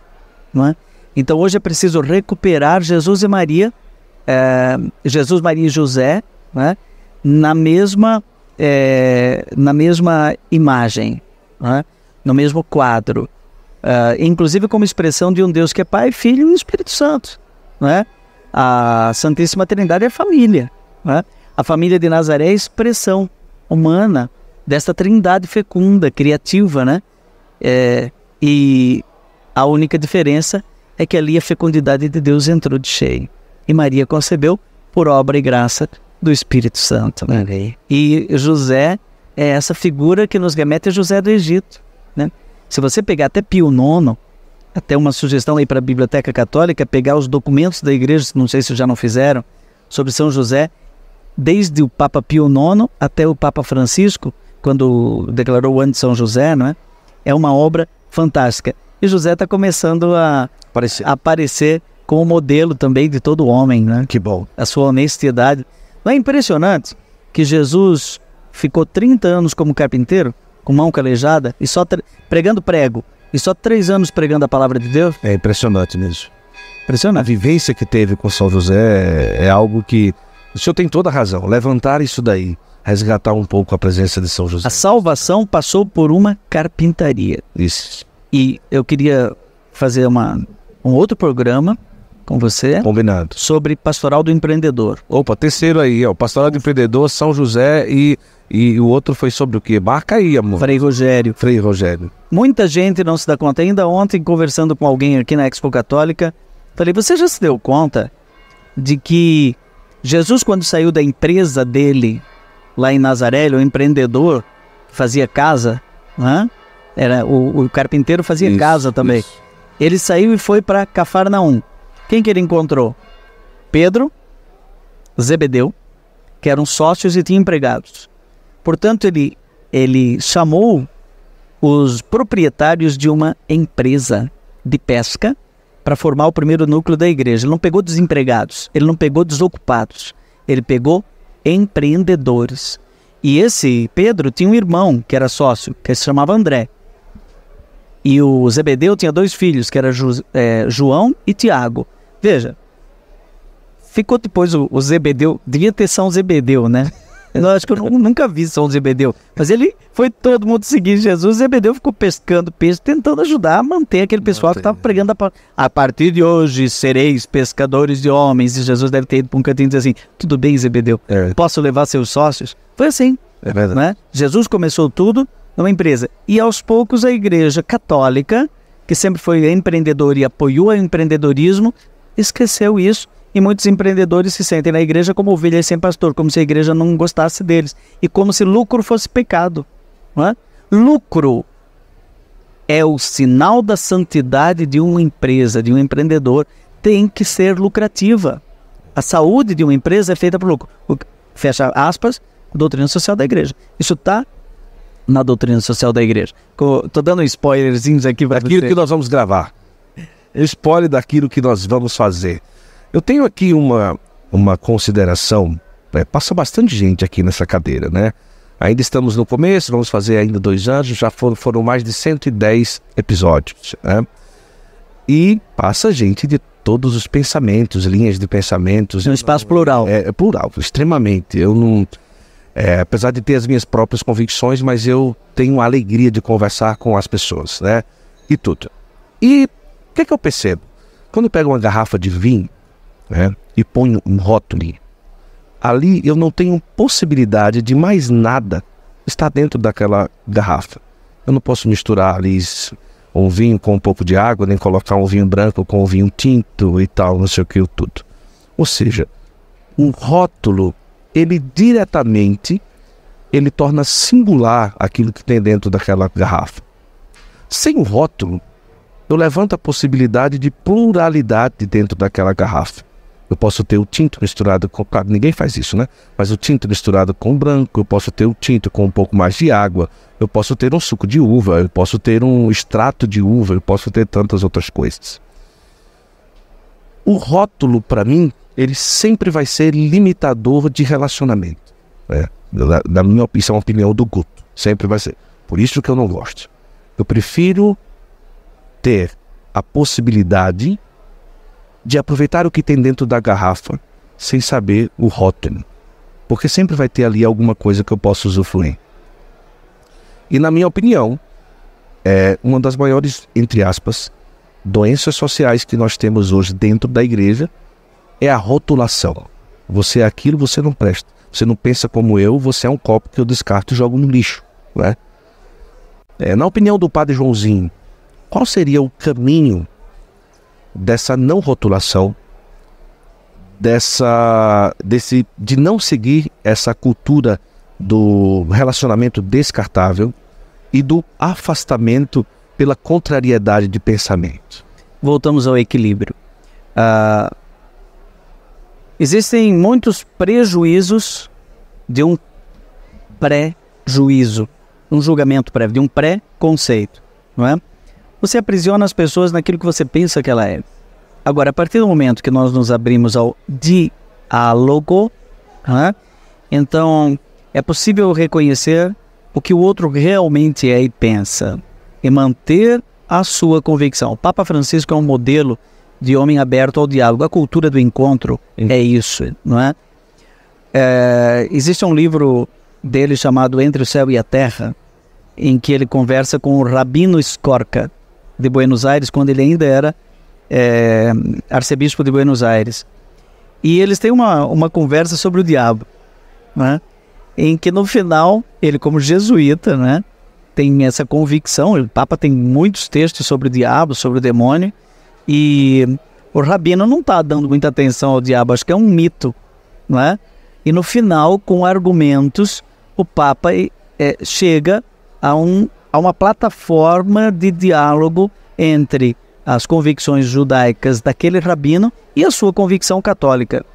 não é? Então hoje é preciso recuperar Jesus e Maria, Jesus, Maria e José, não é? na mesma imagem, né? No mesmo quadro, inclusive como expressão de um Deus que é Pai, Filho e Espírito Santo, né? A Santíssima Trindade é família, né? A família de Nazaré é a expressão humana desta trindade fecunda, criativa, né? E a única diferença é que ali a fecundidade de Deus entrou de cheio e Maria concebeu por obra e graça do Espírito Santo, né? E José é essa figura que nos remete a José do Egito, né? Se você pegar até Pio IX, até uma sugestão aí para a Biblioteca Católica, pegar os documentos da igreja, não sei se já não fizeram, sobre São José, desde o Papa Pio IX até o Papa Francisco, quando declarou o ano de São José, não é? É uma obra fantástica. E José está começando a aparecer como modelo também de todo homem, né? Que bom. A sua honestidade. Não é impressionante que Jesus ficou 30 anos como carpinteiro, com mão calejada, e só pregando prego, e só 3 anos pregando a palavra de Deus? É impressionante mesmo. A Impressionante. vivência que teve com São José é algo que... O senhor tem toda a razão. Levantar isso daí, resgatar um pouco a presença de São José. A salvação passou por uma carpintaria. Isso. E eu queria fazer um outro programa com você Combinado. sobre pastoral do empreendedor. Opa, terceiro aí, ó. Pastoral do Empreendedor, São José e o outro foi sobre o quê? Marca aí, amor. Frei Rogério. Frei Rogério. Muita gente não se dá conta. Ainda ontem, conversando com alguém aqui na Expo Católica, falei, você já se deu conta de que Jesus, quando saiu da empresa dele, lá em Nazaré, o empreendedor, fazia casa, né? Era, o carpinteiro fazia Isso, casa também. isso. Ele saiu e foi para Cafarnaum. Quem que ele encontrou? Pedro, Zebedeu, que eram sócios e tinham empregados. Portanto, ele chamou os proprietários de uma empresa de pesca para formar o primeiro núcleo da igreja. Ele não pegou desempregados, ele não pegou desocupados, ele pegou empreendedores. E esse Pedro tinha um irmão que era sócio, que se chamava André. E o Zebedeu tinha 2 filhos, que eram João e Tiago. Veja, ficou depois o Zebedeu, devia ter São Zebedeu, né? Eu acho que eu nunca vi São Zebedeu. Mas ele foi todo mundo seguir Jesus. Zebedeu ficou pescando peixe, tentando ajudar a manter aquele pessoal que estava pregando a partir de hoje sereis pescadores de homens. E Jesus deve ter ido para um cantinho e dizer assim, tudo bem, Zebedeu, posso levar seus sócios? Foi assim, É verdade. né? Jesus começou tudo numa empresa. E aos poucos a igreja católica, que sempre foi empreendedora e apoiou o empreendedorismo, esqueceu isso. E muitos empreendedores se sentem na igreja como ovelhas sem pastor, como se a igreja não gostasse deles. E como se lucro fosse pecado. Não é? Lucro é o sinal da santidade de uma empresa, de um empreendedor. Tem que ser lucrativa. A saúde de uma empresa é feita por lucro. Fecha aspas, doutrina social da igreja. Isso está na doutrina social da igreja. Estou dando spoilerzinhos aqui para Daquilo você. que nós vamos gravar. Spoiler daquilo que nós vamos fazer. Eu tenho aqui uma consideração, passa bastante gente aqui nessa cadeira, né? Ainda estamos no começo, vamos fazer ainda 2 anos, já foram mais de 110 episódios, né? E passa gente de todos os pensamentos, linhas de pensamentos. Um espaço plural. É plural, extremamente. Eu não... apesar de ter as minhas próprias convicções, mas eu tenho a alegria de conversar com as pessoas, né? E tudo. E o que eu percebo? Quando eu pego uma garrafa de vinho, né, e ponho um rótulo, ali eu não tenho possibilidade de mais nada estar dentro daquela garrafa. Eu não posso misturar ali um vinho com um pouco de água, nem colocar um vinho branco com um vinho tinto e tal, não sei o que, tudo. Ou seja, um rótulo, ele diretamente, ele torna singular aquilo que tem dentro daquela garrafa. Sem o rótulo, eu levanto a possibilidade de pluralidade dentro daquela garrafa. Eu posso ter o tinto misturado com... Claro, ninguém faz isso, né? Mas o tinto misturado com branco, eu posso ter o tinto com um pouco mais de água, eu posso ter um suco de uva, eu posso ter um extrato de uva, eu posso ter tantas outras coisas. O rótulo, para mim, ele sempre vai ser limitador de relacionamento. Na minha opinião, isso é uma opinião do Guto. Sempre vai ser. Por isso que eu não gosto. Eu prefiro ter a possibilidade de aproveitar o que tem dentro da garrafa sem saber o rótulo. Porque sempre vai ter ali alguma coisa que eu possa usufruir. E na minha opinião, uma das maiores, entre aspas, doenças sociais que nós temos hoje dentro da igreja é a rotulação. Você é aquilo, você não presta. Você não pensa como eu, você é um copo que eu descarto e jogo no lixo. Né? Na opinião do padre Joãozinho, qual seria o caminho dessa não rotulação, de não seguir essa cultura do relacionamento descartável e do afastamento pela contrariedade de pensamento? Voltamos ao equilíbrio. Existem muitos prejuízos de um pré-juízo, um julgamento prévio, de um pré-conceito, não é? Você aprisiona as pessoas naquilo que você pensa que ela é. Agora, a partir do momento que nós nos abrimos ao diálogo, né, então é possível reconhecer o que o outro realmente é e pensa, e manter a sua convicção. O Papa Francisco é um modelo de homem aberto ao diálogo. A cultura do encontro é isso, não é? Existe um livro dele chamado Entre o Céu e a Terra, em que ele conversa com o Rabino Skorka, de Buenos Aires, quando ele ainda era arcebispo de Buenos Aires. E eles têm uma conversa sobre o diabo, né? Em que no final, ele como jesuíta, né, tem essa convicção. O Papa tem muitos textos sobre o diabo, sobre o demônio, e o rabino não está dando muita atenção ao diabo, acho que é um mito, não é? E no final, com argumentos, o Papa chega a uma plataforma de diálogo entre as convicções judaicas daquele rabino e a sua convicção católica.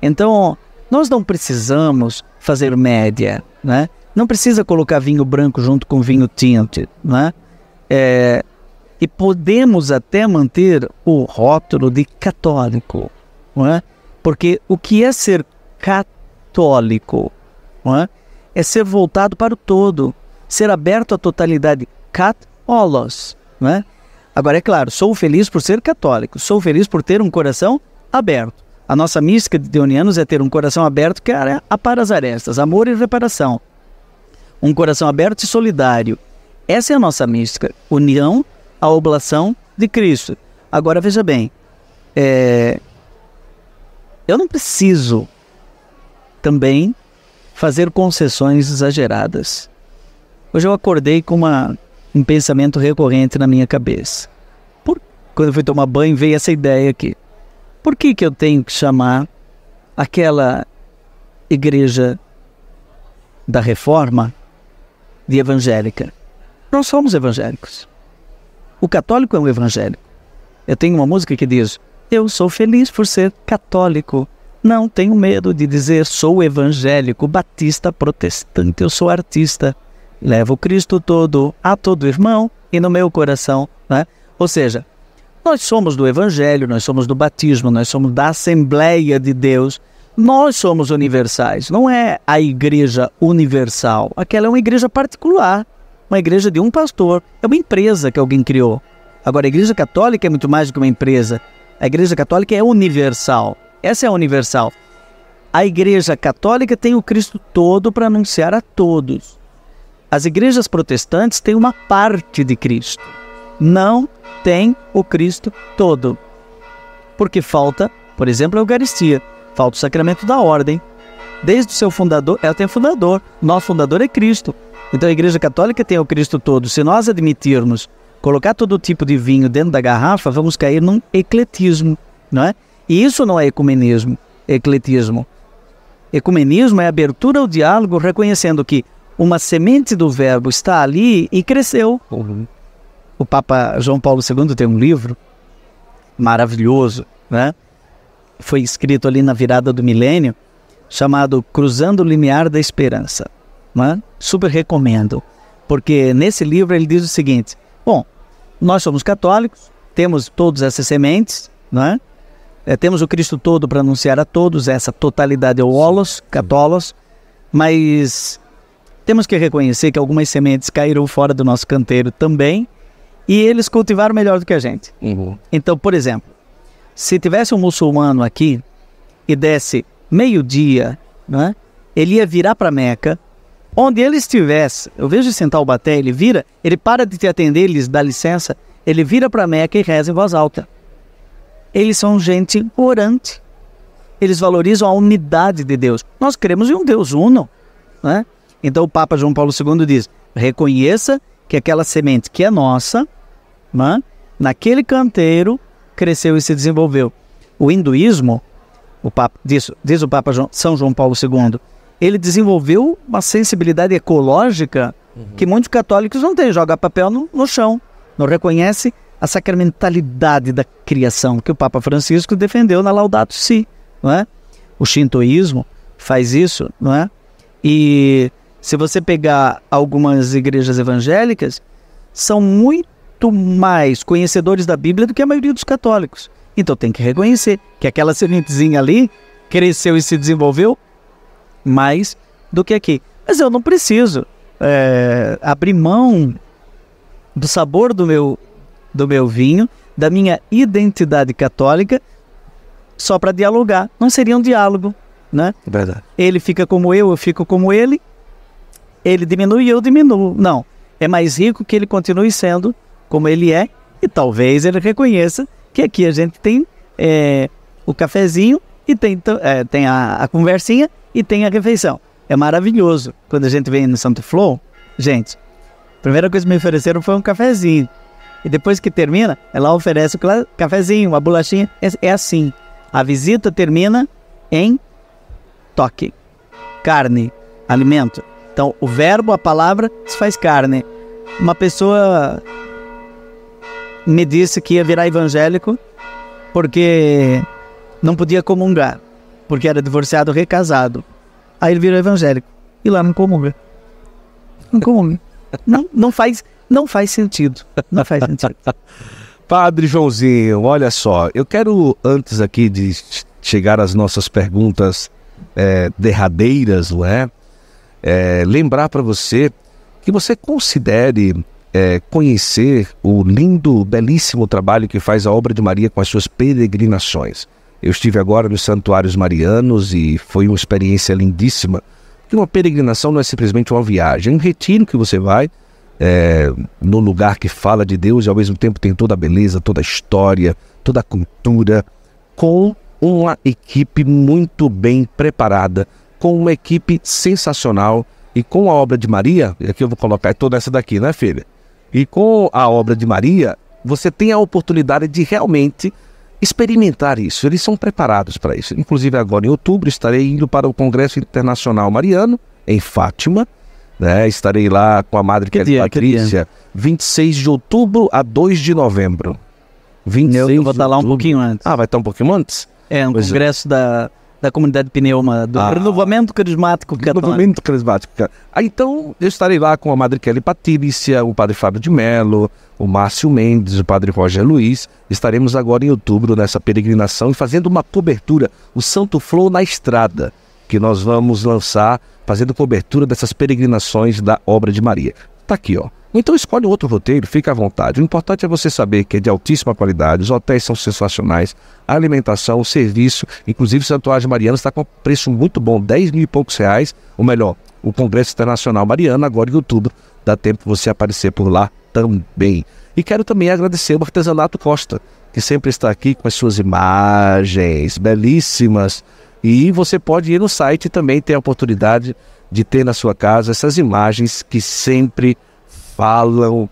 Então, nós não precisamos fazer média, né? Não precisa colocar vinho branco junto com vinho tinto, né? E podemos até manter o rótulo de católico, não é? Porque o que é ser católico, não é? É ser voltado para o todo, ser aberto à totalidade, católos, não é? Agora, é claro, sou feliz por ser católico, sou feliz por ter um coração aberto. A nossa mística de deonianos é ter um coração aberto que apara as arestas, amor e reparação. Um coração aberto e solidário. Essa é a nossa mística, união à oblação de Cristo. Agora, veja bem, eu não preciso também fazer concessões exageradas. Hoje eu acordei com um pensamento recorrente na minha cabeça. Quando eu fui tomar banho, veio essa ideia aqui. Por que eu tenho que chamar aquela igreja da Reforma de evangélica? Nós somos evangélicos. O católico é um evangélico. Eu tenho uma música que diz: eu sou feliz por ser católico. Não tenho medo de dizer sou evangélico, batista, protestante, eu sou artista. Levo Cristo todo a todo irmão e no meu coração, né? Ou seja, nós somos do Evangelho, nós somos do batismo, nós somos da Assembleia de Deus, nós somos universais. Não é a igreja universal, aquela é uma igreja particular, uma igreja de um pastor, é uma empresa que alguém criou. Agora, a igreja católica é muito mais do que uma empresa, a igreja católica é universal, essa é a universal. A igreja católica tem o Cristo todo para anunciar a todos. As igrejas protestantes têm uma parte de Cristo, não tem o Cristo todo, porque falta, por exemplo, a Eucaristia, falta o sacramento da ordem. Desde o seu fundador, ela tem fundador, nosso fundador é Cristo. Então a igreja católica tem o Cristo todo. Se nós admitirmos colocar todo tipo de vinho dentro da garrafa, vamos cair num ecletismo, não é? E isso não é ecumenismo, ecletismo. Ecumenismo é abertura ao diálogo, reconhecendo que uma semente do verbo está ali e cresceu. O Papa João Paulo II tem um livro maravilhoso, né? Foi escrito ali na virada do milênio, chamado Cruzando o Limiar da Esperança, né? Super recomendo, porque nesse livro ele diz o seguinte: bom, nós somos católicos, temos todas essas sementes, né? Temos o Cristo todo para anunciar a todos, essa totalidade é o holos, católos, mas temos que reconhecer que algumas sementes caíram fora do nosso canteiro também, e eles cultivaram melhor do que a gente. Então, por exemplo, se tivesse um muçulmano aqui e desse meio-dia, né, ele ia virar para Meca, onde ele estivesse, eu vejo sentar o Baté, ele vira, ele para de te atender, ele dá licença, ele vira para Meca e reza em voz alta. Eles são gente orante, eles valorizam a unidade de Deus. Nós cremos em um Deus uno, né? Então o Papa João Paulo II diz: reconheça que aquela semente que é nossa, né, naquele canteiro cresceu e se desenvolveu. O hinduísmo, diz o Papa São João Paulo II, ele desenvolveu uma sensibilidade ecológica que muitos católicos não têm. Joga papel no chão, não reconhece a sacramentalidade da criação que o Papa Francisco defendeu na Laudato Si, não é? O shintoísmo faz isso, não é? E se você pegar algumas igrejas evangélicas, são muito mais conhecedores da Bíblia do que a maioria dos católicos. Então tem que reconhecer que aquela sementezinha ali cresceu e se desenvolveu mais do que aqui. Mas eu não preciso abrir mão do sabor do meu vinho, da minha identidade católica, só para dialogar. Não seria um diálogo, né? Verdade. Ele fica como eu fico como ele diminui e eu diminuo. Não, é mais rico que ele continue sendo como ele é, e talvez ele reconheça que aqui a gente tem o cafezinho e tem a conversinha e tem a refeição. É maravilhoso. Quando a gente vem no Santo Flow, gente, a primeira coisa que me ofereceram foi um cafezinho. E depois que termina, ela oferece o cafezinho, uma bolachinha. É assim. A visita termina em toque. Carne, alimento. Então, o verbo, a palavra, se faz carne. Uma pessoa me disse que ia virar evangélico porque não podia comungar, porque era divorciado, recasado. Aí ele virou evangélico. E lá não comunga. Não comunga. Não faz sentido. Não faz sentido. Padre Joãozinho, olha só, eu quero, antes aqui de chegar às nossas perguntas derradeiras, não é? Lembrar para você que você considere conhecer o lindo, belíssimo trabalho que faz a Obra de Maria com as suas peregrinações. Eu estive agora nos Santuários Marianos e foi uma experiência lindíssima. Porque uma peregrinação não é simplesmente uma viagem, é um retiro que você vai no lugar que fala de Deus e ao mesmo tempo tem toda a beleza, toda a história, toda a cultura, com uma equipe muito bem preparada, com uma equipe sensacional e com a Obra de Maria, e aqui eu vou colocar toda essa daqui, né, filha? E com a Obra de Maria, você tem a oportunidade de realmente experimentar isso. Eles são preparados para isso. Inclusive agora em outubro estarei indo para o Congresso Internacional Mariano, em Fátima, né? Estarei lá com a Madre Patrícia, 26 de outubro a 2 de novembro. 26 eu vou estar lá um pouquinho antes. Ah, vai estar um pouquinho antes? No Congresso da Comunidade Pneuma, do Renovamento Carismático Católico. Renovamento Carismático. Então, eu estarei lá com a Madre Kelly Patrícia, o Padre Fábio de Mello, o Márcio Mendes, o Padre Roger Luiz. Estaremos agora em outubro nessa peregrinação e fazendo uma cobertura, o Santo Flow na Estrada, que nós vamos lançar, fazendo cobertura dessas peregrinações da Obra de Maria. Tá aqui, ó. Então escolhe outro roteiro, fica à vontade. O importante é você saber que é de altíssima qualidade, os hotéis são sensacionais, a alimentação, o serviço, inclusive o Santuário Mariano está com preço muito bom, 10 mil e poucos reais, ou melhor, o Congresso Internacional Mariano, agora em outubro, dá tempo de você aparecer por lá também. E quero também agradecer o Artesanato Costa, que sempre está aqui com as suas imagens belíssimas, e você pode ir no site e também ter a oportunidade de ter na sua casa essas imagens que sempre falam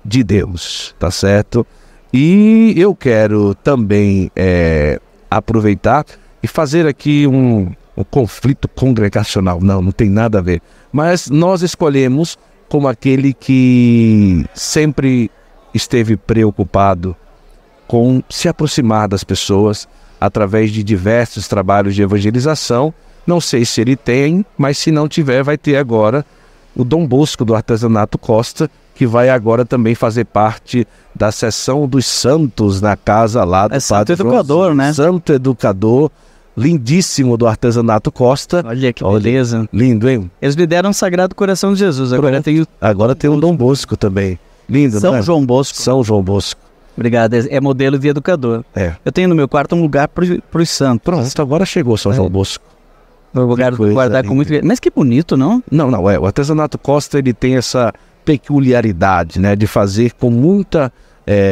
de Deus, tá certo? E eu quero também aproveitar e fazer aqui um conflito congregacional. Não tem nada a ver. Mas nós escolhemos como aquele que sempre esteve preocupado com se aproximar das pessoas através de diversos trabalhos de evangelização. Não sei se ele tem, mas se não tiver, vai ter agora o Dom Bosco do Artesanato Costa, que vai agora também fazer parte da sessão dos santos na casa lá do Santo Educador, né? Santo Educador, lindíssimo do Artesanato Costa. Olha que beleza. Lindo, hein? Eles me deram o Sagrado Coração de Jesus, agora tem o Dom Bosco também. Lindo, São né? João Bosco. São João Bosco. Obrigado, é modelo de educador. Eu tenho no meu quarto um lugar para os santos. Pronto, agora chegou São João Bosco. Eu vou guardar com muito... Mas que bonito, não? Não, o Artesanato Costa ele tem essa peculiaridade, né, de fazer com muita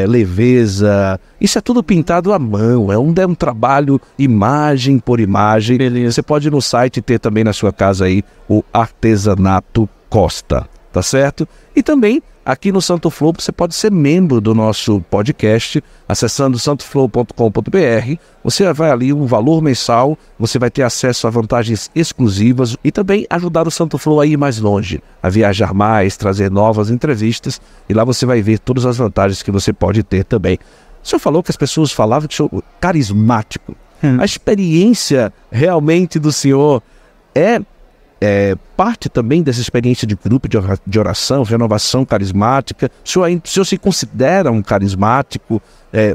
leveza. Isso é tudo pintado à mão, é um trabalho imagem por imagem. Beleza. Você pode ir no site ter também na sua casa aí o Artesanato Costa, tá certo? E também aqui no Santo Flow você pode ser membro do nosso podcast, acessando santoflow.com.br. Você vai ali um valor mensal, você vai ter acesso a vantagens exclusivas e também ajudar o Santo Flow a ir mais longe, a viajar mais, trazer novas entrevistas, e lá você vai ver todas as vantagens que você pode ter também. O senhor falou que as pessoas falavam que o senhor é carismático. A experiência realmente do senhor é parte também dessa experiência de grupo de oração, renovação carismática. O senhor se considera um carismático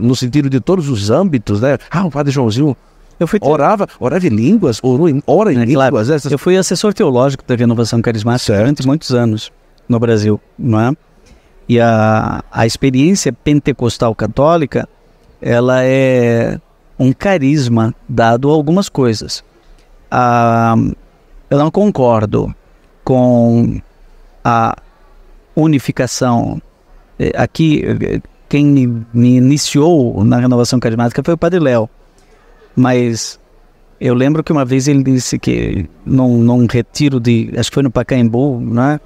no sentido de todos os âmbitos, né? O Padre Joãozinho orava em línguas, ora em línguas. Claro. Eu fui assessor teológico da Renovação Carismática durante muitos anos no Brasil, não é? E a experiência pentecostal católica, ela é um carisma dado a algumas coisas. Eu não concordo com a unificação. Aqui, quem me iniciou na Renovação Carismática foi o Padre Léo. Mas eu lembro que uma vez ele disse que num retiro acho que foi no Pacaembu, né?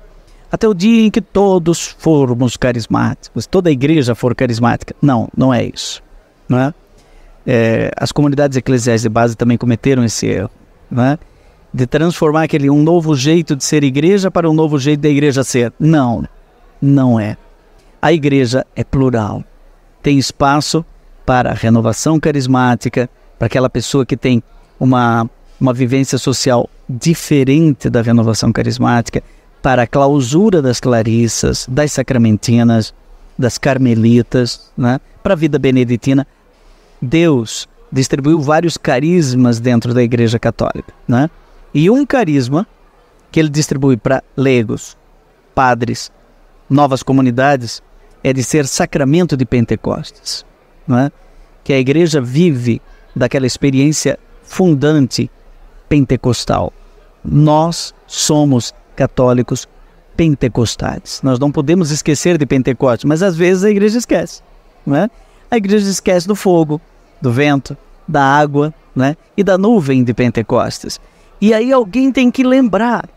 Até o dia em que todos formos carismáticos, toda a igreja for carismática. Não é isso, não é? As comunidades eclesiais de base também cometeram esse erro, né? De transformar um novo jeito de ser igreja para um novo jeito da igreja ser. Não é. A igreja é plural. Tem espaço para a renovação carismática, para aquela pessoa que tem uma vivência social diferente da renovação carismática, para a clausura das clarissas, das sacramentinas, das carmelitas, né? Para a vida beneditina. Deus distribuiu vários carismas dentro da Igreja Católica, né? E um carisma que ele distribui para leigos, padres, novas comunidades, é de ser sacramento de Pentecostes, né? Que a igreja vive daquela experiência fundante pentecostal. Nós somos católicos pentecostais. Nós não podemos esquecer de Pentecostes, mas às vezes a igreja esquece, né? A igreja esquece do fogo, do vento, da água, né? E da nuvem de Pentecostes. E aí alguém tem que lembrar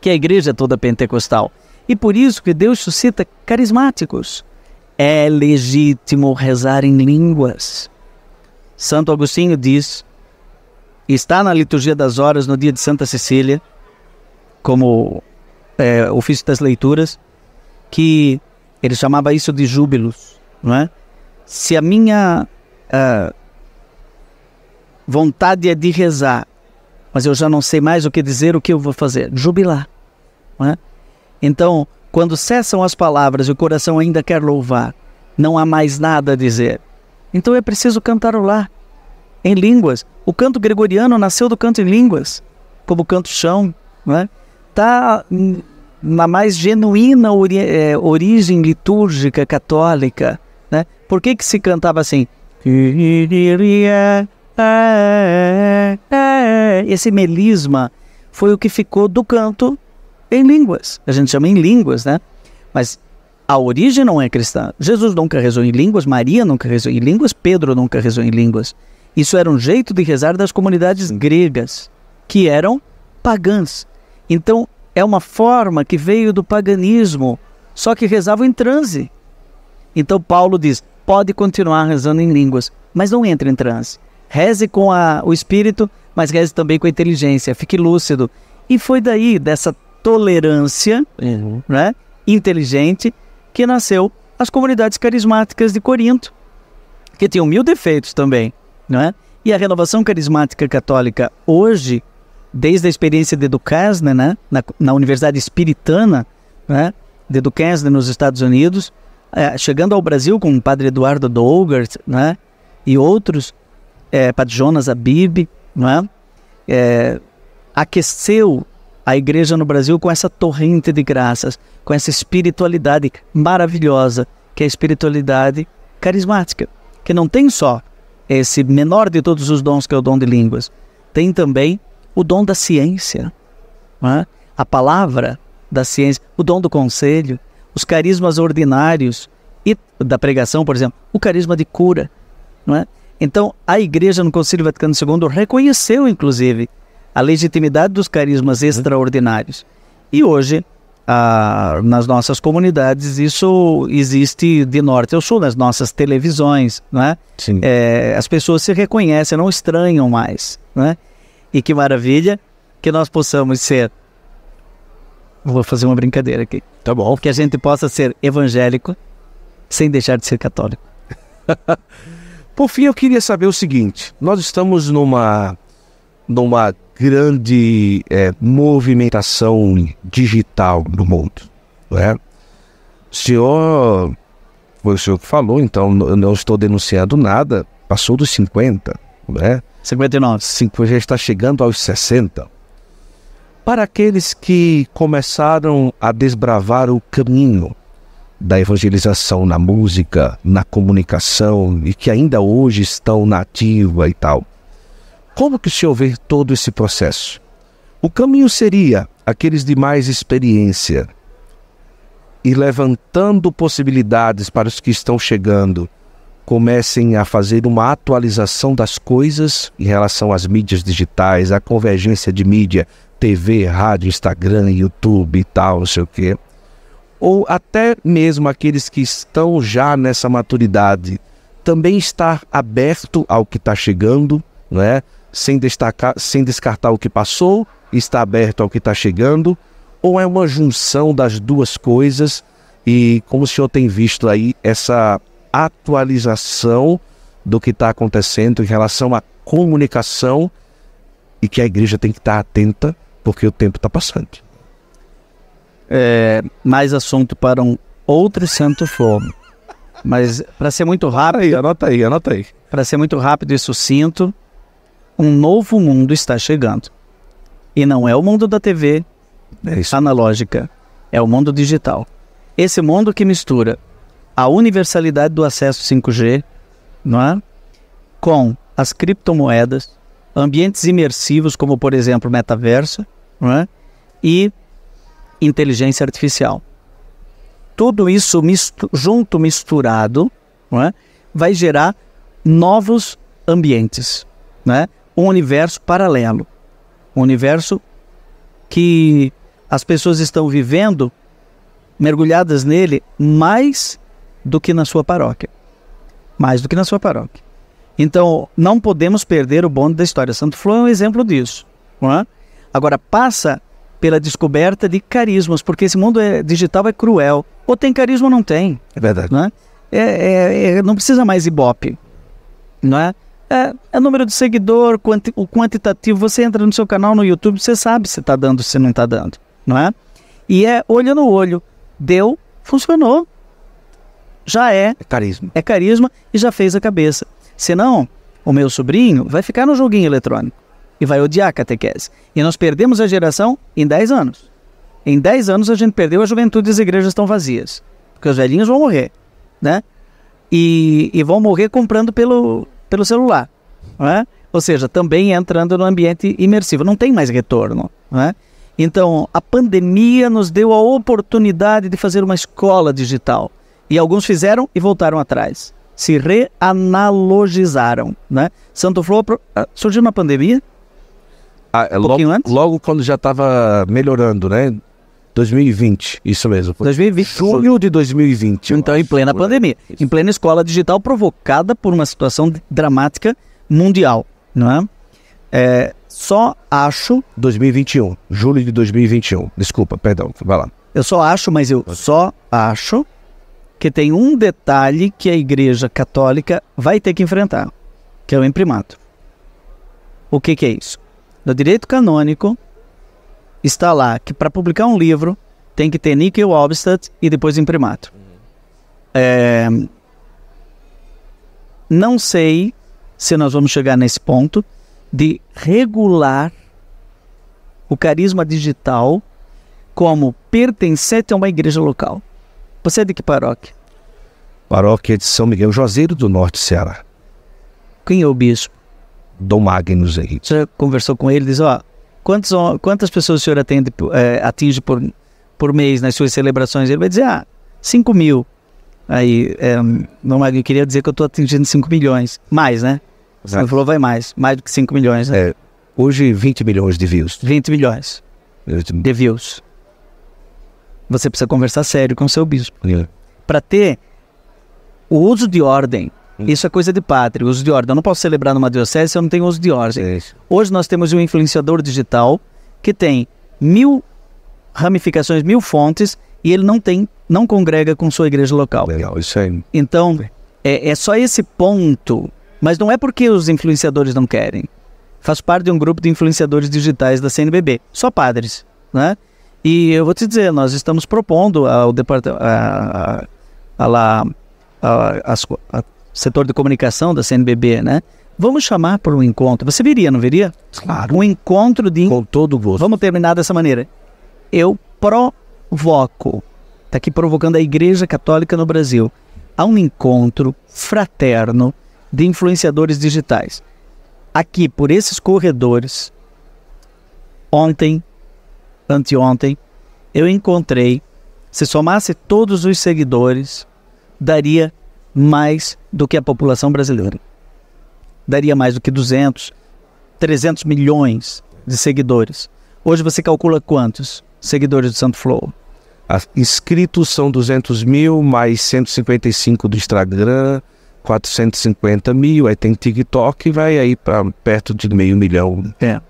que a igreja é toda pentecostal. E por isso que Deus suscita carismáticos. É legítimo rezar em línguas. Santo Agostinho diz, está na liturgia das horas no dia de Santa Cecília, como ofício das leituras, que ele chamava isso de júbilos, não é? Se a minha vontade é de rezar, mas eu já não sei mais o que dizer, o que eu vou fazer? Jubilar, não é? Então, quando cessam as palavras e o coração ainda quer louvar, não há mais nada a dizer. Então é preciso cantarolar em línguas. O canto gregoriano nasceu do canto em línguas, como canto chão, não é? Está na mais genuína origem litúrgica católica, né? Por que se cantava assim? Esse melisma foi o que ficou do canto em línguas. A gente chama em línguas, né? Mas a origem não é cristã. Jesus nunca rezou em línguas, Maria nunca rezou em línguas, Pedro nunca rezou em línguas. Isso era um jeito de rezar das comunidades gregas, que eram pagãs. Então, é uma forma que veio do paganismo, só que rezavam em transe. Então, Paulo diz, pode continuar rezando em línguas, mas não entre em transe. Reze com o espírito, mas reze também com a inteligência, fique lúcido. E foi daí, dessa tolerância, né, inteligente, que nasceu as comunidades carismáticas de Corinto, que tinham 1000 defeitos também, não é? E a renovação carismática católica hoje, desde a experiência de Duquesne, né, na Universidade Espiritana, né, de Duquesne nos Estados Unidos, chegando ao Brasil com o Padre Eduardo Dougart, né, e outros, Padre Jonas Abib, não é? Aqueceu a igreja no Brasil com essa torrente de graças, com essa espiritualidade maravilhosa, que é a espiritualidade carismática, que não tem só esse menor de todos os dons, que é o dom de línguas, tem também o dom da ciência, não é? A palavra da ciência, o dom do conselho, os carismas ordinários e da pregação, por exemplo, o carisma de cura, não é? Então, a Igreja no Concílio Vaticano II reconheceu, inclusive, a legitimidade dos carismas extraordinários. E hoje, nas nossas comunidades, isso existe de norte ao sul, nas nossas televisões, não é? Sim. As pessoas se reconhecem, não estranham mais, não é? E que maravilha que nós possamos ser... Vou fazer uma brincadeira aqui. Tá bom. Que a gente possa ser evangélico sem deixar de ser católico. Por fim, eu queria saber o seguinte. Nós estamos numa grande movimentação digital no mundo, não é? Foi o senhor que falou, então eu não estou denunciando nada, passou dos 50, né? 59. Já está chegando aos 60. Para aqueles que começaram a desbravar o caminho da evangelização na música, na comunicação e que ainda hoje estão na ativa e tal, como que o senhor vê todo esse processo? O caminho seria aqueles de mais experiência e levantando possibilidades para os que estão chegando, comecem a fazer uma atualização das coisas em relação às mídias digitais, à convergência de mídia, TV, rádio, Instagram, YouTube e tal, não sei o quê. Ou até mesmo aqueles que estão já nessa maturidade, também estar aberto ao que está chegando, não é? Sem descartar o que passou, está aberto ao que está chegando, ou é uma junção das duas coisas, e como o senhor tem visto aí essa atualização do que está acontecendo em relação à comunicação e que a igreja tem que estar atenta porque o tempo está passando. Mais assunto para um outro santo fogo. Mas para ser muito rápido... Anota aí. Para ser muito rápido e sucinto, um novo mundo está chegando. E não é o mundo da TV analógica, é o mundo digital. Esse mundo que mistura a universalidade do acesso 5G, não é? Com as criptomoedas, ambientes imersivos como, por exemplo, metaverso, não é? E inteligência artificial. Tudo isso misturado, não é? Vai gerar novos ambientes, não é? Um universo paralelo, um universo que as pessoas estão vivendo mergulhadas nele mais do que na sua paróquia. Mais do que na sua paróquia. Então, não podemos perder o bonde da história. Santo Flor é um exemplo disso, não é? Agora, passa pela descoberta de carismas, porque esse mundo digital é cruel. Ou tem carisma ou não tem. É verdade. Não é? Não precisa mais ibope, não é? É número de seguidor, o quantitativo. Você entra no seu canal no YouTube, você sabe se está dando, se não está dando, não é? E é olho no olho. Deu, funcionou. Já é carisma. É carisma e já fez a cabeça. Senão, o meu sobrinho vai ficar no joguinho eletrônico e vai odiar a catequese. E nós perdemos a geração em 10 anos. Em 10 anos a gente perdeu a juventude e as igrejas estão vazias. Porque os velhinhos vão morrer, né? E vão morrer comprando pelo celular, não é? Ou seja, também entrando no ambiente imersivo. Não tem mais retorno, não é? Então, a pandemia nos deu a oportunidade de fazer uma escola digital. E alguns fizeram e voltaram atrás. Se reanalogizaram, né? Santo Flor surgiu na pandemia? Pouquinho antes? Logo quando já estava melhorando, né? 2020, isso mesmo. 2020. Junho de 2020. Então, em plena pandemia. Isso. Em plena escola digital provocada por uma situação dramática mundial, não é? Só acho... 2021, julho de 2021. Desculpa, perdão, vai lá. Eu só acho, mas eu só acho que tem um detalhe que a Igreja Católica vai ter que enfrentar, que é o imprimato. O que é isso? No direito canônico, está lá que para publicar um livro tem que ter níquel obstat e depois imprimato. Não sei se nós vamos chegar nesse ponto de regular o carisma digital como pertencente a uma igreja local. Você é de que paróquia? Paróquia de São Miguel, Juazeiro do Norte, Ceará. Quem é o bispo? Dom Magnus Henrique. Você conversou com ele e diz, quantas pessoas o senhor atinge por mês nas suas celebrações? Ele vai dizer, 5 mil. Aí, Dom Magnus, eu queria dizer que eu estou atingindo 5 milhões. Mais, né? Você falou, vai mais do que 5 milhões. Né? Hoje, 20 milhões de views. 20 milhões de views. Você precisa conversar sério com o seu bispo. Para ter o uso de ordem, isso é coisa de padre, o uso de ordem. Eu não posso celebrar numa diocese se eu não tenho uso de ordem. Hoje nós temos um influenciador digital que tem 1000 ramificações, 1000 fontes, e ele não congrega com sua igreja local. Legal, isso aí. Então, é só esse ponto. Mas não é porque os influenciadores não querem. faço parte de um grupo de influenciadores digitais da CNBB, só padres, né? E eu vou te dizer, nós estamos propondo ao departamento, setor de comunicação da CNBB, né? Vamos chamar por um encontro. Você viria, não viria? Claro. Um encontro de... Com todo o gosto. Vamos terminar dessa maneira. Eu provoco, está aqui provocando a Igreja Católica no Brasil, a um encontro fraterno de influenciadores digitais. Aqui, por esses corredores, ontem, anteontem, eu encontrei, se somasse todos os seguidores, daria mais do que a população brasileira. Daria mais do que 200, 300 milhões de seguidores. Hoje você calcula quantos seguidores do Santo Flow? Inscritos são 200 mil, mais 155 do Instagram, 450 mil, aí tem TikTok e vai aí para perto de 500 mil. É.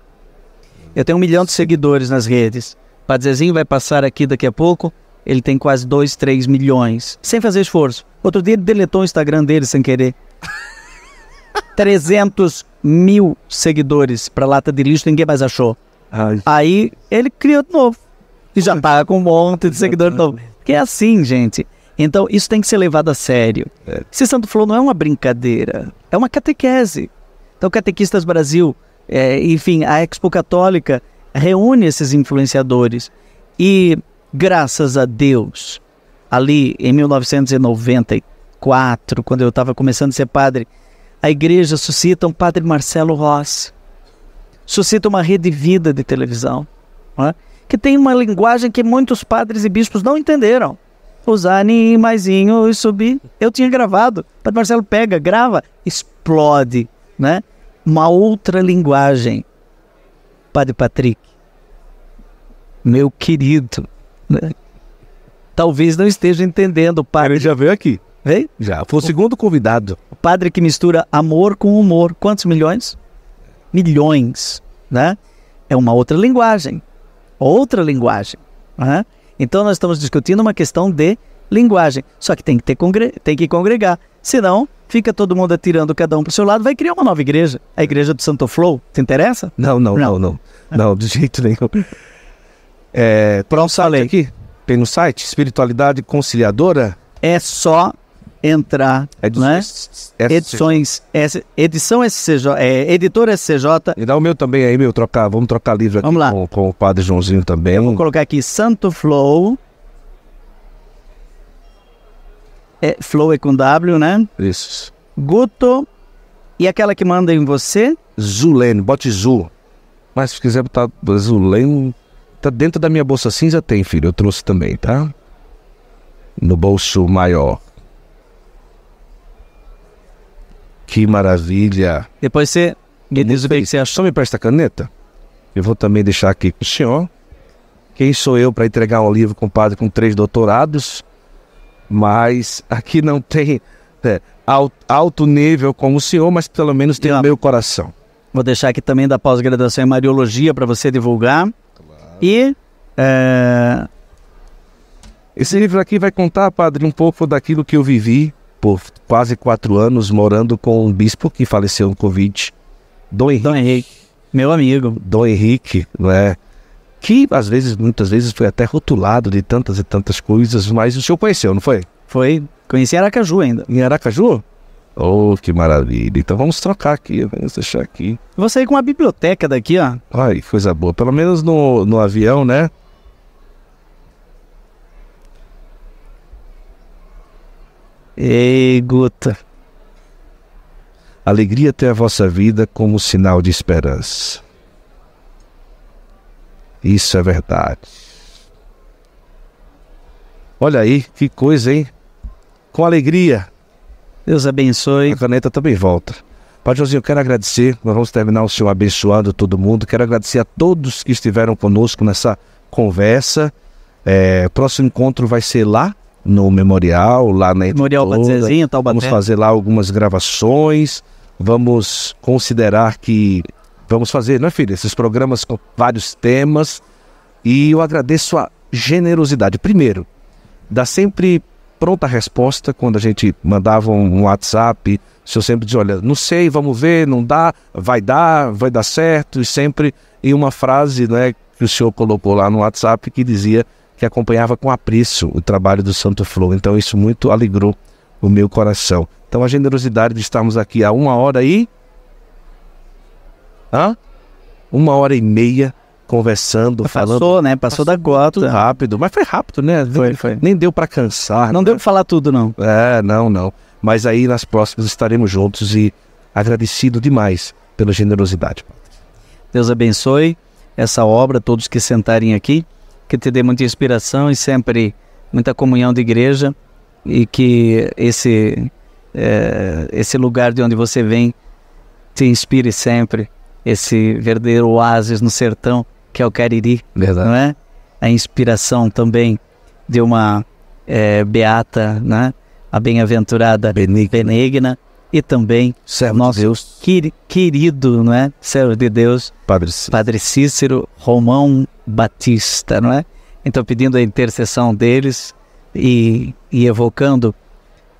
Eu tenho 1 milhão de seguidores nas redes. Padrezinho vai passar aqui daqui a pouco, ele tem quase 2, 3 milhões, sem fazer esforço. Outro dia ele deletou o Instagram dele sem querer. 300 mil seguidores para lata de lixo, ninguém mais achou. Ai. Aí ele criou de novo. E já tá com um monte de seguidores de novo. Porque é assim, gente. Então isso tem que ser levado a sério. Esse Santo Flow não é uma brincadeira, é uma catequese. Então Catequistas Brasil, enfim, a Expo Católica reúne esses influenciadores. E graças a Deus, ali em 1994, quando eu estava começando a ser padre, a igreja suscita um padre Marcelo Rossi, suscita uma Rede Vida de televisão, né, que tem uma linguagem que muitos padres e bispos não entenderam. Usar ni, maisinho e subir. Eu tinha gravado. O padre Marcelo pega, grava, explode, né? Uma outra linguagem. Padre Patrick, meu querido, né? Talvez não esteja entendendo o padre. Ele já veio aqui. Veio? Já. Foi o segundo convidado. O padre que mistura amor com humor. Quantos milhões? Milhões, né? É uma outra linguagem. Outra linguagem, né? Então nós estamos discutindo uma questão de linguagem. Só que tem que congregar. Senão, fica todo mundo atirando cada um para o seu lado, vai criar uma nova igreja. A igreja do Santo Flow. Te interessa? Não, de jeito nenhum. Pronto, falei. Aqui, tem no site, Espiritualidade Conciliadora. É só entrar, né? Edição SCJ, editora SCJ. E dá o meu também aí, vamos trocar livro aqui. Vamos lá. Com o Padre Joãozinho também. Eu vou colocar aqui Santo Flow. Flow é com W, né? Isso. Guto. E aquela que manda em você? Zulene, bote Zu. Mas se quiser botar Zulene, tá dentro da minha bolsa cinza, tem, filho. Eu trouxe também, tá? No bolso maior. Que maravilha. Depois você me diz o que você achou. Só me presta a caneta. Eu vou também deixar aqui com o senhor. Quem sou eu para entregar um livro com um padre com 3 doutorados? Mas aqui não tem alto nível como o senhor, mas pelo menos tem o meu coração. Vou deixar aqui também da pós-graduação em Mariologia para você divulgar. Claro. E... esse livro aqui vai contar, padre, um pouco daquilo que eu vivi por quase 4 anos morando com um bispo que faleceu no Covid, Dom Henrique, meu amigo. Dom Henrique, né? Que muitas vezes foi até rotulado de tantas e tantas coisas, mas o senhor conheceu, não foi? Foi, conheci em Aracaju ainda. Em Aracaju? Oh, que maravilha. Então vamos trocar aqui, vamos deixar aqui. Vou sair com uma biblioteca daqui, ó. Ai, coisa boa, pelo menos no avião, né? Ei, Guta. Alegria ter a vossa vida como sinal de esperança. Isso é verdade. Olha aí, que coisa, hein? Com alegria. Deus abençoe. A caneta também volta. Padre Joãozinho, eu quero agradecer. Nós vamos terminar o senhor abençoando todo mundo. Quero agradecer a todos que estiveram conosco nessa conversa. O próximo encontro vai ser lá no Memorial, lá na Memorial Padrezinho, Taubaté. Vamos fazer lá algumas gravações. Vamos considerar que... Vamos fazer, né, filho? Esses programas com vários temas. E eu agradeço a generosidade. Primeiro, dá sempre pronta resposta quando a gente mandava um WhatsApp O senhor sempre diz, olha, não sei, vamos ver, não dá, vai dar certo, e sempre em uma frase, né, que o senhor colocou lá no WhatsApp que dizia que acompanhava com apreço o trabalho do Santo Flow. Então isso muito alegrou o meu coração. Então a generosidade de estarmos aqui há 1h30 conversando, falando. Passou, né? Passou da Tudo gota. rápido, mas foi rápido, né? Foi. Nem deu para cansar. Não né? deu pra falar tudo, não. Não. Mas aí nas próximas estaremos juntos e agradecido demais pela generosidade. Deus abençoe essa obra, todos que sentarem aqui, que te dê muita inspiração e sempre muita comunhão de igreja, e que esse lugar de onde você vem te inspire sempre, esse verdadeiro oásis no sertão, que é o Cariri, Verdade. não é? A inspiração também de uma beata, né? A bem-aventurada Benigna, e também Servo nosso de Deus, querido, não é? Servo de Deus, Padre Cícero Romão Batista, não é? Então, pedindo a intercessão deles e evocando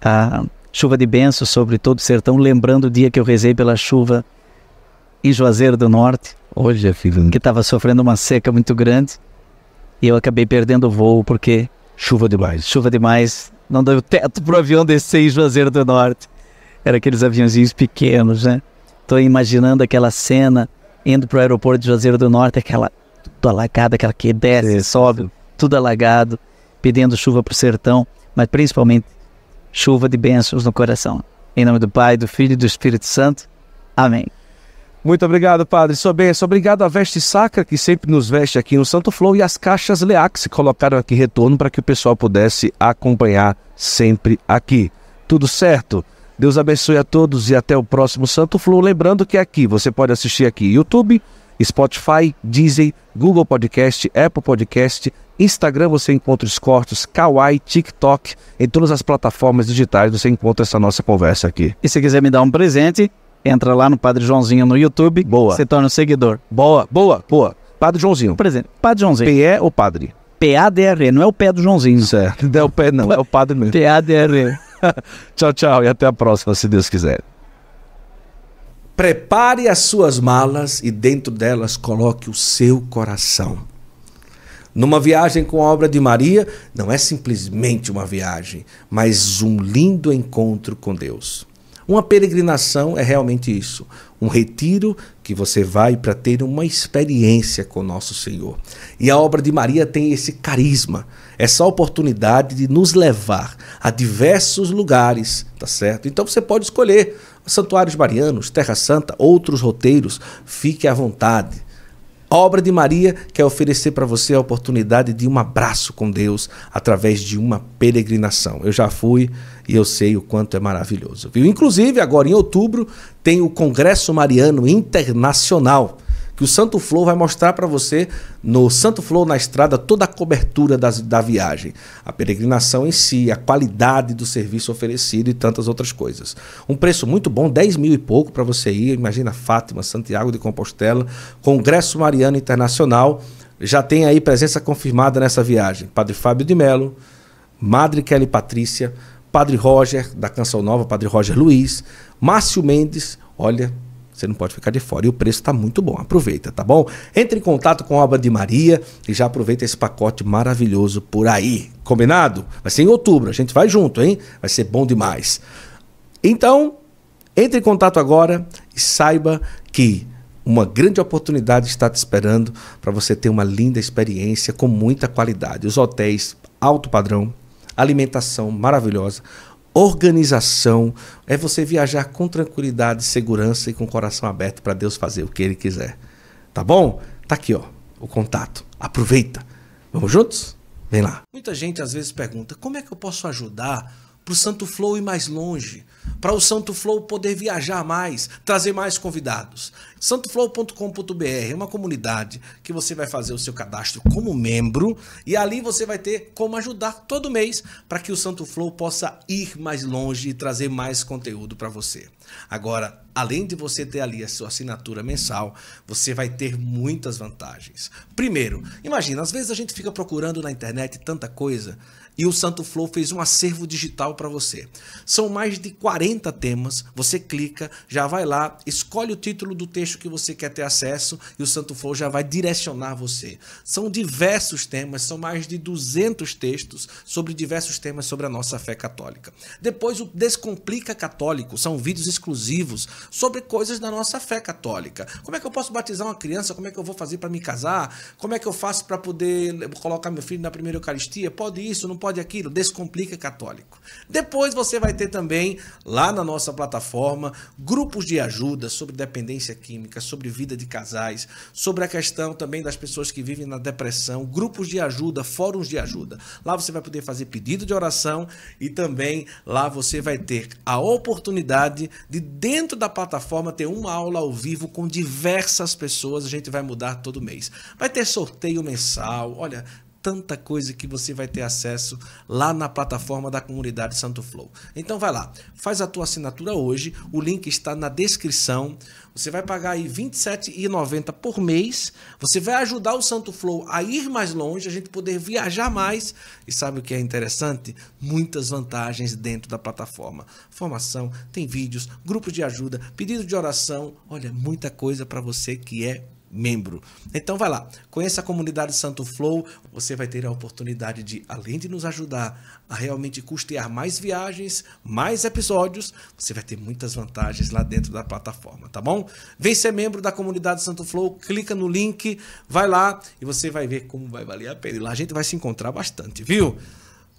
a chuva de bênçãos sobre todo o sertão, lembrando o dia que eu rezei pela chuva em Juazeiro do Norte, Olha, filho, que estava sofrendo uma seca muito grande, e eu acabei perdendo o voo porque chuva demais. não deu teto para o avião descer em Juazeiro do Norte. Era aqueles aviãozinhos pequenos, né? Estou imaginando aquela cena, indo para o aeroporto de Juazeiro do Norte, aquela tudo alagado, aquela que desce, sobe, tudo alagado, pedindo chuva para o sertão, mas principalmente chuva de bênçãos no coração. Em nome do Pai, do Filho e do Espírito Santo. Amém. Muito obrigado, Padre. Sua bênção. Obrigado à Veste Sacra, que sempre nos veste aqui no Santo Flow, e as caixas Leac, que colocaram aqui retorno para que o pessoal pudesse acompanhar sempre aqui. Tudo certo? Deus abençoe a todos e até o próximo Santo Flow. Lembrando que aqui, você pode assistir aqui YouTube, Spotify, Deezer, Google Podcast, Apple Podcast, Instagram, você encontra os cortes, Kawaii, TikTok, em todas as plataformas digitais você encontra essa nossa conversa aqui. E se quiser me dar um presente, entra lá no Padre Joãozinho no YouTube, Boa. se torna um seguidor. Boa. Padre Joãozinho. Um presente. Padre Joãozinho. PE ou Padre? P-A-D-R-E, não é o pé do Joãozinho. Certo. Não é o pé, não. É o Padre mesmo. P-A-D-R-E. Tchau, e até a próxima, se Deus quiser. Prepare as suas malas e dentro delas coloque o seu coração. Numa viagem com a obra de Maria, não é simplesmente uma viagem, mas um lindo encontro com Deus. Uma peregrinação é realmente isso, um retiro que você vai para ter uma experiência com Nosso Senhor. E a obra de Maria tem esse carisma, essa oportunidade de nos levar a diversos lugares, tá certo? Então você pode escolher santuários marianos, Terra Santa, outros roteiros, fique à vontade. A obra de Maria quer oferecer para você a oportunidade de um abraço com Deus através de uma peregrinação. Eu já fui e eu sei o quanto é maravilhoso, viu? Inclusive, agora em outubro, tem o Congresso Mariano Internacional, que o Santo Flow vai mostrar para você no Santo Flow na Estrada toda a cobertura da viagem, a peregrinação em si, a qualidade do serviço oferecido e tantas outras coisas. Um preço muito bom, 10 mil e pouco para você ir, imagina Fátima, Santiago de Compostela, Congresso Mariano Internacional, já tem aí presença confirmada nessa viagem, Padre Fábio de Mello, Madre Kelly Patrícia, Padre Roger, da Canção Nova, Padre Roger Luiz, Márcio Mendes, olha, você não pode ficar de fora. E o preço está muito bom. Aproveita, tá bom? Entre em contato com a obra de Maria e já aproveita esse pacote maravilhoso por aí. Combinado? Vai ser em outubro. A gente vai junto, hein? Vai ser bom demais. Então, entre em contato agora e saiba que uma grande oportunidade está te esperando para você ter uma linda experiência com muita qualidade. Os hotéis alto padrão, alimentação maravilhosa, organização, é você viajar com tranquilidade, segurança e com o coração aberto para Deus fazer o que Ele quiser. Tá bom? Tá aqui, ó, o contato. Aproveita. Vamos juntos? Vem lá. Muita gente às vezes pergunta, como é que eu posso ajudar para o Santo Flow ir mais longe? Para o Santo Flow poder viajar mais, trazer mais convidados? santoflow.com.br é uma comunidade que você vai fazer o seu cadastro como membro e ali você vai ter como ajudar todo mês para que o Santo Flow possa ir mais longe e trazer mais conteúdo para você. Agora, além de você ter ali a sua assinatura mensal, você vai ter muitas vantagens. Primeiro, imagina, às vezes a gente fica procurando na internet tanta coisa e o Santo Flow fez um acervo digital para você. São mais de 40 temas, você clica, já vai lá, escolhe o título do texto que você quer ter acesso e o Santo Flow já vai direcionar você. São diversos temas, são mais de 200 textos sobre diversos temas sobre a nossa fé católica. Depois o Descomplica Católico, são vídeos exclusivos sobre coisas da nossa fé católica. Como é que eu posso batizar uma criança? Como é que eu vou fazer para me casar? Como é que eu faço para poder colocar meu filho na primeira Eucaristia? Pode isso, não pode aquilo? Descomplica Católico. Depois você vai ter também, lá na nossa plataforma, grupos de ajuda sobre dependência química, sobre vida de casais, sobre a questão também das pessoas que vivem na depressão, grupos de ajuda, fóruns de ajuda. Lá você vai poder fazer pedido de oração e também lá você vai ter a oportunidade de, dentro da plataforma, ter uma aula ao vivo com diversas pessoas. A gente vai mudar todo mês. Vai ter sorteio mensal, olha, tanta coisa que você vai ter acesso lá na plataforma da comunidade Santo Flow. Então vai lá, faz a tua assinatura hoje, o link está na descrição. Você vai pagar aí R$ 27,90 por mês. Você vai ajudar o Santo Flow a ir mais longe, a gente poder viajar mais. E sabe o que é interessante? Muitas vantagens dentro da plataforma. Formação, tem vídeos, grupos de ajuda, pedido de oração. Olha, muita coisa para você que é membro. Então vai lá, conheça a comunidade Santo Flow, você vai ter a oportunidade de, além de nos ajudar a realmente custear mais viagens, mais episódios, você vai ter muitas vantagens lá dentro da plataforma, tá bom? Vem ser membro da comunidade Santo Flow, clica no link, vai lá e você vai ver como vai valer a pena. E lá a gente vai se encontrar bastante, viu?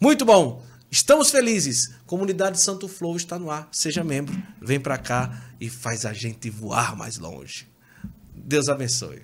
Muito bom! Estamos felizes! Comunidade Santo Flow está no ar, seja membro, vem pra cá e faz a gente voar mais longe. Deus abençoe.